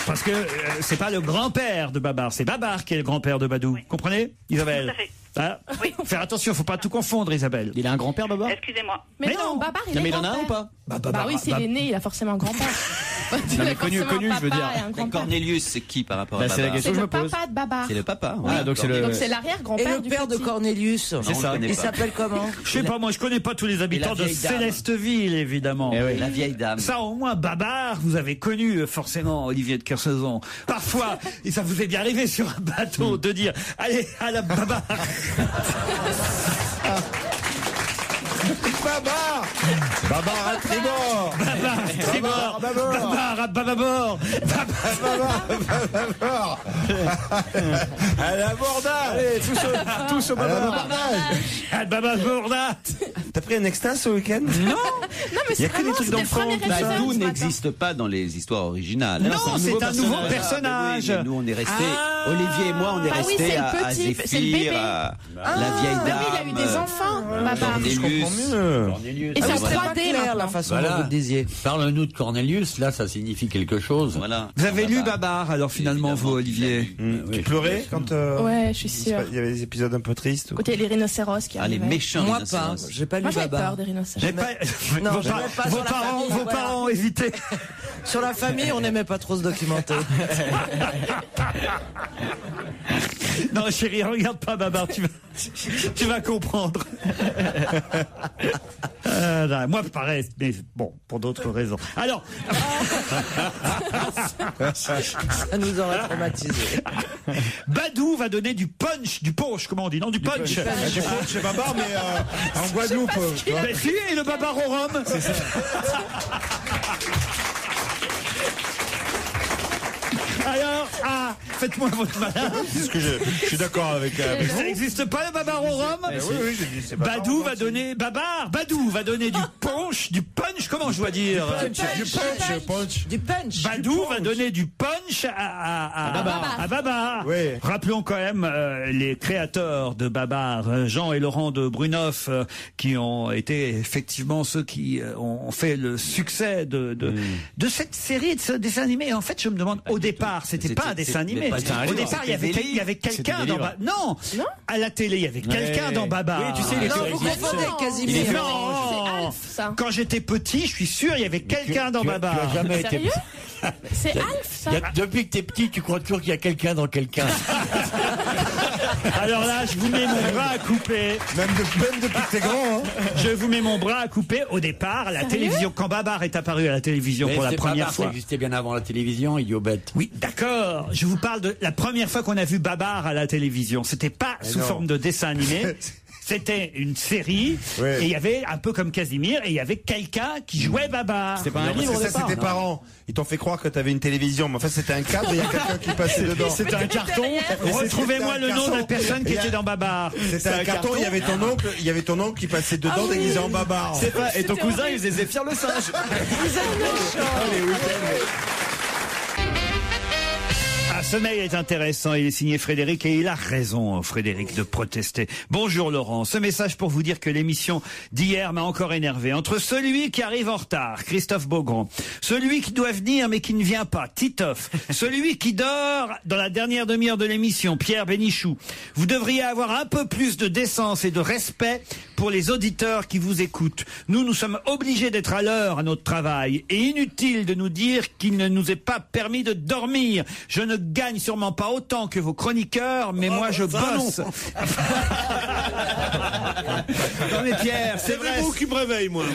Speaker 4: Parce que c'est pas le grand-père de Babar, c'est Babar qui est le grand-père de Badou. Comprenez, Isabelle?
Speaker 9: Tout à fait.
Speaker 4: Ah, faire attention, faut pas tout confondre, Isabelle.
Speaker 11: Il a un grand-père, Babar?
Speaker 9: Excusez-moi.
Speaker 10: Mais non, Babar, il
Speaker 11: mais
Speaker 10: est
Speaker 11: il en a un ou
Speaker 10: grand-père.
Speaker 11: pas?
Speaker 10: Bah oui, s'il est né, il a forcément un grand-père.
Speaker 11: Non, mais connu, je veux dire.
Speaker 10: Et
Speaker 11: Cornelius, c'est qui par rapport à
Speaker 7: c'est la
Speaker 11: Babar?
Speaker 7: question
Speaker 10: C'est
Speaker 7: que je
Speaker 10: le
Speaker 7: me pose.
Speaker 10: papa de Babar.
Speaker 11: C'est le papa.
Speaker 7: Ah, donc c'est le...
Speaker 10: Donc c'est
Speaker 8: Et
Speaker 10: l'arrière-grand-père
Speaker 8: le
Speaker 10: du
Speaker 8: père de
Speaker 10: petit.
Speaker 8: Cornelius,
Speaker 11: C'est ça.
Speaker 8: il s'appelle comment?
Speaker 4: Je sais pas, moi je connais pas tous les habitants de
Speaker 11: vieille dame.
Speaker 4: Célesteville, évidemment.
Speaker 11: Eh oui. La vieille dame.
Speaker 4: Ça, au moins, Babar, vous avez connu forcément Olivier de Kersauzon. Parfois, et ça vous est bien arrivé sur un bateau de dire, allez, à la Babar.
Speaker 6: Babar Babar à tribord
Speaker 4: Babar à tribord. Babar à bababord.
Speaker 6: Babar à l'abordage.
Speaker 15: Allez, tous au babard.
Speaker 4: À bababordage.
Speaker 15: T'as pris un extase ce week-end?
Speaker 10: Non, mais
Speaker 15: Il y a que des trucs d'enfants.
Speaker 11: Badou n'existe pas dans les histoires originales.
Speaker 4: Non, c'est un nouveau personnage.
Speaker 11: Ah, oui, mais nous, on est restés, Olivier et moi, on est
Speaker 10: Ah oui,
Speaker 11: restés
Speaker 10: c'est le
Speaker 11: à
Speaker 10: petit, c'est le bébé.
Speaker 11: Zéphyr, à la vieille dame.
Speaker 10: Mais oui, il a eu des enfants, Babar.
Speaker 11: Cornelius.
Speaker 10: Et c'est en
Speaker 8: c'est pas
Speaker 10: 3D
Speaker 8: clair la
Speaker 10: maintenant.
Speaker 8: façon dont vous le disiez.
Speaker 7: Parle-nous de Cornelius, là, ça signifie quelque chose.
Speaker 11: Voilà.
Speaker 4: Vous avez lu Babar, alors finalement, vous, Olivier?
Speaker 15: Tu pleurais quand
Speaker 10: Ouais, je suis sûre.
Speaker 15: il y avait des épisodes un peu tristes?
Speaker 10: Côté les rhinocéros qui
Speaker 11: Ah, les
Speaker 10: arrivaient.
Speaker 11: méchants
Speaker 8: Moi
Speaker 11: rhinocéros.
Speaker 8: pas, j'ai pas lu
Speaker 10: Moi j'avais
Speaker 8: Babar.
Speaker 10: peur des rhinocéros.
Speaker 4: J'ai pas...
Speaker 8: Non,
Speaker 4: vos
Speaker 8: je
Speaker 4: par-
Speaker 8: n'aime pas
Speaker 4: vos
Speaker 8: sur la
Speaker 4: parents,
Speaker 8: famille,
Speaker 4: vos
Speaker 8: voilà.
Speaker 4: parents ont hésité.
Speaker 8: Sur la famille, on n'aimait pas trop se documenter.
Speaker 4: Non, chérie, regarde pas Babar, tu vas comprendre. Non, moi, pareil, mais bon, pour d'autres raisons. Alors,
Speaker 8: Ça nous aurait traumatisé.
Speaker 4: Badou va donner du punch, du punch, comment on dit, non, du punch.
Speaker 6: Du punch chez Babar, mais en Guadeloupe.
Speaker 4: Ben si, et le Babar au rhum. C'est ça. Alors, faites-moi votre malin.
Speaker 6: C'est ce que je suis d'accord avec.
Speaker 4: Ça n'existe pas le Babar au rhum?
Speaker 6: Oui, j'ai dit, c'est Babar.
Speaker 4: Badou va donner, Badou va donner du punch, comment je dois dire?
Speaker 8: Du punch.
Speaker 4: Badou va donner du punch à Babar.
Speaker 6: Oui.
Speaker 4: Rappelons quand même les créateurs de Babar, Jean et Laurent de Brunoff, qui ont été effectivement ceux qui ont fait le succès de cette série, de ce dessin animé. Et en fait, je me demande, au départ, c'était pas un dessin animé. Au départ, il y avait quelqu'un dans Babar. Non, à la télé, il y avait quelqu'un dans Babar.
Speaker 11: Oui, tu sais,
Speaker 8: Non, vous confondez avec Casimir.
Speaker 4: Non,
Speaker 10: ça.
Speaker 4: quand j'étais petit, je suis sûr, il y avait quelqu'un dans Babar.
Speaker 7: Tu as jamais été...
Speaker 10: Sérieux? C'est Alf, ça?
Speaker 7: Depuis que t'es petit, tu crois toujours qu'il y a quelqu'un dans quelqu'un.
Speaker 4: Alors là, je vous mets mon bras à couper.
Speaker 6: Même depuis que t'es grand. Hein.
Speaker 4: Je vous mets mon bras à couper. Au départ, à la télévision, quand Babar est apparu à la télévision pour la première fois.
Speaker 7: Ça existait bien avant la télévision, idiot bête.
Speaker 4: Oui, d'accord. Je vous parle de la première fois qu'on a vu Babar à la télévision. C'était pas sous forme de dessin animé. C'était une série, et il y avait un peu comme Casimir, et il y avait quelqu'un qui jouait Babar.
Speaker 15: C'était pas un livre au départ. C'est tes parents. Ils t'ont fait croire que t'avais une télévision, mais en fait c'était un cadre et il y a quelqu'un qui passait dedans.
Speaker 4: C'était un carton. Retrouvez-moi le nom de la personne qui était dans Babar.
Speaker 15: C'était un carton, il y avait ton oncle qui passait dedans déguisé en Babar.
Speaker 11: C'est pas, et ton cousin il faisait Zéphyr le singe.
Speaker 8: Vous êtes méchants.
Speaker 4: Ce mail est intéressant, il est signé Frédéric et il a raison, Frédéric, de protester. Bonjour Laurent, ce message pour vous dire que l'émission d'hier m'a encore énervé. Entre celui qui arrive en retard, Christophe Beaugrand, celui qui doit venir mais qui ne vient pas, Titoff, celui qui dort dans la dernière demi-heure de l'émission, Pierre Bénichou, vous devriez avoir un peu plus de décence et de respect pour les auditeurs qui vous écoutent. Nous sommes obligés d'être à l'heure à notre travail et inutile de nous dire qu'il ne nous est pas permis de dormir. Je ne gagne sûrement pas autant que vos chroniqueurs, mais moi je bosse. Non mais Pierre, c'est vrai.
Speaker 6: C'est vous qui me réveille, moi.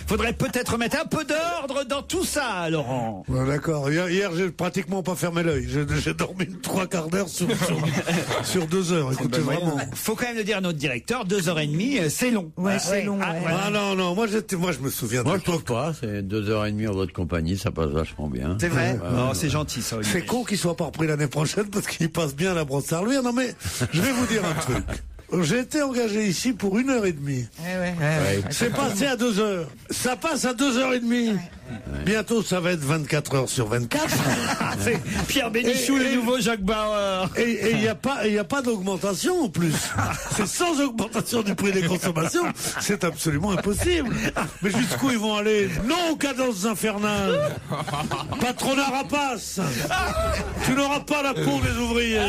Speaker 4: Faudrait peut-être mettre un peu d'ordre dans tout ça, Laurent.
Speaker 6: Ouais, d'accord. Hier, j'ai pratiquement pas fermé l'œil. J'ai dormi 3/4 d'heure sur 2 heures. Écoutez, vraiment.
Speaker 4: Faut quand même le dire à notre directeur, 2h30, c'est long.
Speaker 8: Ouais, c'est long.
Speaker 6: Ah non, moi je me souviens.
Speaker 7: Moi je trouve pas, c'est 2h30 en votre compagnie, ça passe vachement bien.
Speaker 4: C'est vrai. Oh, c'est gentil ça.
Speaker 6: C'est con qu'il soit pas repris l'année prochaine parce qu'il passe bien à la brosse à reluire. Non mais, je vais vous dire un truc. J'ai été engagé ici pour 1h30. C'est passé à 2 heures. Ça passe à 2h30. Bientôt, ça va être 24 heures sur 24.
Speaker 4: C'est Pierre Bénichou, le nouveau Jacques Bauer.
Speaker 6: Et il n'y a pas d'augmentation en plus. C'est sans augmentation du prix des consommations. C'est absolument impossible. Mais jusqu'où ils vont aller? Non, cadence infernale. Patronat rapace. Tu n'auras pas la cour des ouvriers.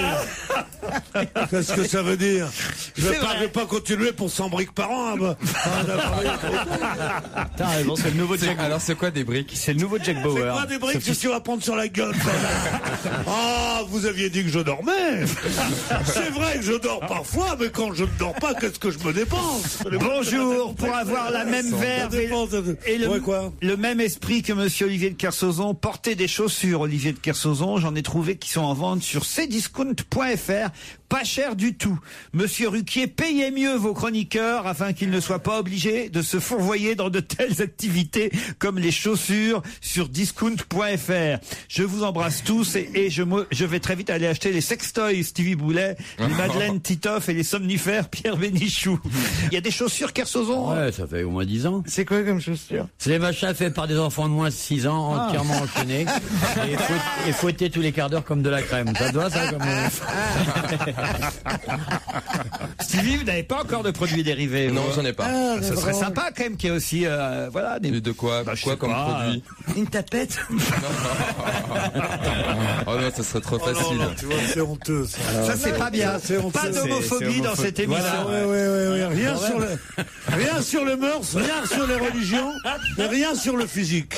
Speaker 6: Qu'est-ce que ça veut dire? Je vais pas continuer pour 100 briques par an.
Speaker 11: T'as raison, c'est le nouveau Jack.
Speaker 17: Alors c'est quoi des briques?
Speaker 11: C'est le nouveau Jack Bauer.
Speaker 6: C'est quoi des briques? C'est ce qu'on va prendre sur la gueule. Ah, vous aviez dit que je dormais. C'est vrai que je dors parfois, mais quand je ne dors pas, qu'est-ce que je me dépense?
Speaker 4: Bonjour, pour avoir la même verve et le même esprit que monsieur Olivier de Kersauzon, portez des chaussures, Olivier de Kersauzon. J'en ai trouvé qui sont en vente sur cdiscount.fr. Pas cher du tout. Monsieur Ruquier, payez mieux vos chroniqueurs afin qu'ils ne soient pas obligés de se fourvoyer dans de telles activités comme les chaussures sur discount.fr. Je vous embrasse tous et je vais très vite aller acheter les sextoys Stevie Boulet, les Madeleine Titoff et les somnifères Pierre Bénichou. Il y a des chaussures Kersauzon?
Speaker 7: Ouais, ça fait au moins 10 ans.
Speaker 8: C'est quoi comme chaussures?
Speaker 7: C'est les machins faits par des enfants de moins de 6 ans, entièrement enchaînés, et fouettés tous les quarts d'heure comme de la crème. Ça doit, ça, comme...
Speaker 4: Stevie, vous n'avez pas encore de produits dérivés?
Speaker 17: Non, j'en ai pas.
Speaker 4: Ça serait sympa quand même qu'il y ait aussi, voilà, des...
Speaker 17: De quoi? Quoi comme produit?
Speaker 8: Une tapette?
Speaker 17: Oh non, ça serait trop facile.
Speaker 6: Non, tu vois, c'est honteux.
Speaker 4: Ça, c'est pas bien. Pas d'homophobie dans cette émission.
Speaker 6: Voilà, rien sur les mœurs, rien sur les religions, et rien sur le physique.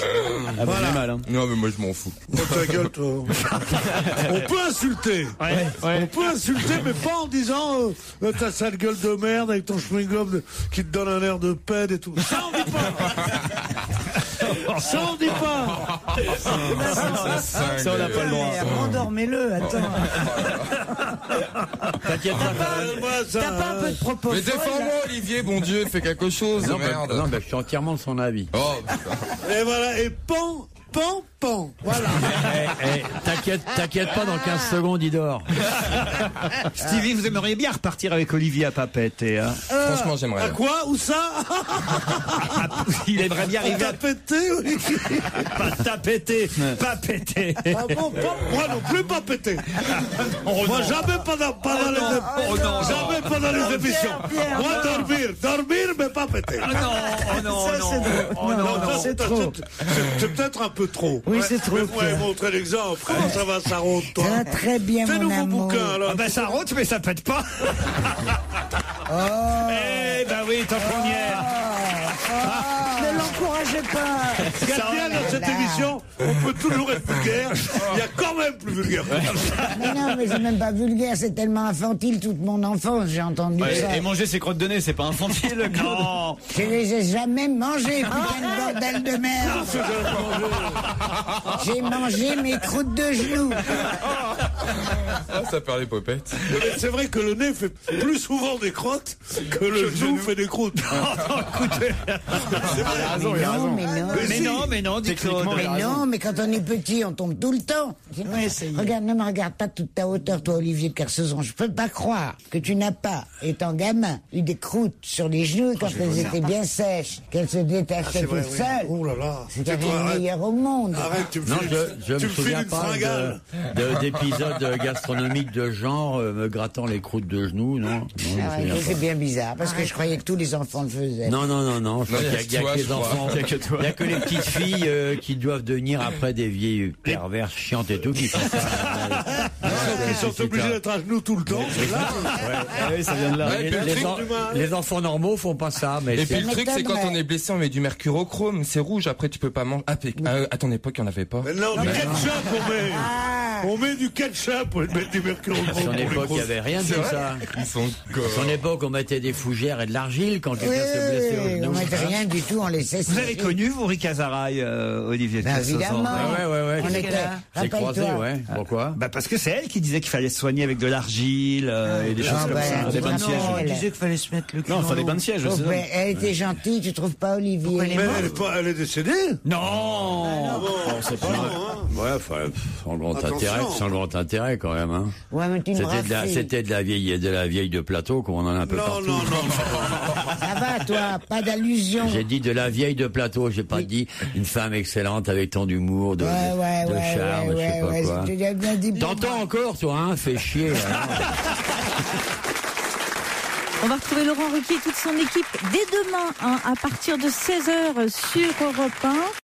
Speaker 17: Voilà. Mal, hein. Non, mais moi je m'en fous.
Speaker 6: Oh, ta gueule, toi. On peut insulter. On peut insulter, mais pas en disant ta sale gueule de merde avec ton chewing-gum qui te donne un air de pède et tout. Ça, on dit pas. Ça, on dit pas.
Speaker 11: Ça, on n'a pas le droit.
Speaker 8: Endormez-le, attends.
Speaker 7: T'inquiète
Speaker 8: T'as pas un peu de propos?
Speaker 17: Mais défends-moi, Olivier, bon Dieu, fais quelque chose.
Speaker 7: Non,
Speaker 17: merde.
Speaker 7: Non, je suis entièrement de son avis.
Speaker 17: Oh,
Speaker 6: et voilà, et pan. Voilà.
Speaker 7: T'inquiète pas, dans 15 secondes, il dort.
Speaker 4: Stevie, vous aimeriez bien repartir avec Olivier à Papette, hein?
Speaker 17: Franchement, j'aimerais.
Speaker 6: À quoi? Où ça?
Speaker 4: Il aimerait bien arriver à
Speaker 6: péter, Olivier.
Speaker 4: Pas tapeter, pas péter.
Speaker 6: Ah bon, moi non plus pas péter. Moi jamais pendant les émissions. Moi dormir, mais pas péter.
Speaker 4: Non,
Speaker 6: c'est trop. C'est peut-être un peu trop.
Speaker 8: Oui, c'est trop.
Speaker 6: Mais vous m'avez montré l'exemple. Comment ça va, ça rôde, toi?
Speaker 14: Ça va très bien, mon
Speaker 6: nouveau
Speaker 14: amour.
Speaker 6: bouquin, alors.
Speaker 4: Ah ben ça rôde, mais ça pète pas. Eh ben oui, tant qu'on y est.
Speaker 8: Ne l'encouragez pas.
Speaker 6: Ce qu'il y a bien dans cette émission, on peut toujours être vulgaire. Il y a quand même plus vulgaire.
Speaker 14: Mais non, mais c'est même pas vulgaire, c'est tellement infantile toute mon enfance, j'ai entendu ça.
Speaker 11: Et manger ses crottes de nez, c'est pas infantile,
Speaker 4: non.
Speaker 14: Je les ai jamais mangées, putain de bordel de merde. J'ai mangé mes croûtes de genoux.
Speaker 17: Ah, ça perd les popettes.
Speaker 6: Mais c'est vrai que le nez fait plus souvent des crottes que le genou fait des croûtes.
Speaker 4: Écoutez.
Speaker 6: C'est vrai.
Speaker 4: Mais non, dites-le.
Speaker 14: Mais non, mais quand on est petit, on tombe tout le temps. Regarde, ne me regarde pas toute ta hauteur, toi, Olivier de Kersauzon. Je peux pas croire que tu n'as pas, étant gamin, eu des croûtes sur les genoux quand elles étaient bien sèches, qu'elles se détachaient toutes seules.
Speaker 6: Oh là là.
Speaker 14: C'était le meilleur au monde.
Speaker 6: Arrête, tu me
Speaker 7: Je me
Speaker 6: files
Speaker 7: souviens
Speaker 6: une
Speaker 7: pas d'épisodes gastronomiques de genre me grattant les croûtes de genoux, non.
Speaker 14: C'est bien bizarre, parce que je croyais que tous les enfants le faisaient.
Speaker 7: Non. Il y a que les enfants. Il n'y a que les petites filles qui doivent devenir après des vieilles perverses chiantes et tout qui font ça.
Speaker 6: Ils sont obligés d'être à genoux tout le temps.
Speaker 11: Oui, ça vient de là.
Speaker 7: Les enfants normaux font pas ça. Mais
Speaker 17: et puis le truc, c'est quand on est blessé, on met du mercurochrome, c'est rouge. Après, tu peux pas manger. À ton époque, il n'y en avait pas.
Speaker 6: Mais non, du ketchup, on met. On met du ketchup pour mettre du mercurochrome.
Speaker 7: À son époque, il n'y avait rien de ça. À son époque, on mettait des fougères et de l'argile quand quelqu'un se blessait au genou.
Speaker 14: On mettait rien du tout, on laissait.
Speaker 4: Vous avez connu, vous, Rick Azaray, Olivier de Kersauzon?
Speaker 14: Évidemment.
Speaker 7: Ouais.
Speaker 14: On était.
Speaker 7: J'ai croisé, ouais. Pourquoi?
Speaker 4: Bah parce que c'est elle qui disait qu'il fallait se soigner avec de l'argile et des choses comme ça.
Speaker 11: Des bains de siège.
Speaker 8: Elle disait qu'il fallait se mettre le cul.
Speaker 11: Non, il fallait des bains de siège.
Speaker 14: Elle était gentille, tu trouves pas, Olivier?
Speaker 6: Mais elle est décédée?
Speaker 4: Non.
Speaker 11: On sait pas.
Speaker 7: Ouais, enfin, sans grand intérêt quand même. Hein.
Speaker 14: Ouais, mais tu
Speaker 7: C'était de la vieille de plateau, comme on en a un peu partout.
Speaker 6: Non.
Speaker 14: Ça va, toi, pas d'allusion.
Speaker 7: J'ai dit de la vieille de plateau, j'ai pas dit une femme excellente avec tant d'humour, de charme, je sais pas quoi.
Speaker 14: Bien dit.
Speaker 7: T'entends encore, toi, hein? Fais chier.
Speaker 3: On va retrouver Laurent Ruquier et toute son équipe dès demain, à partir de 16h sur Europe 1.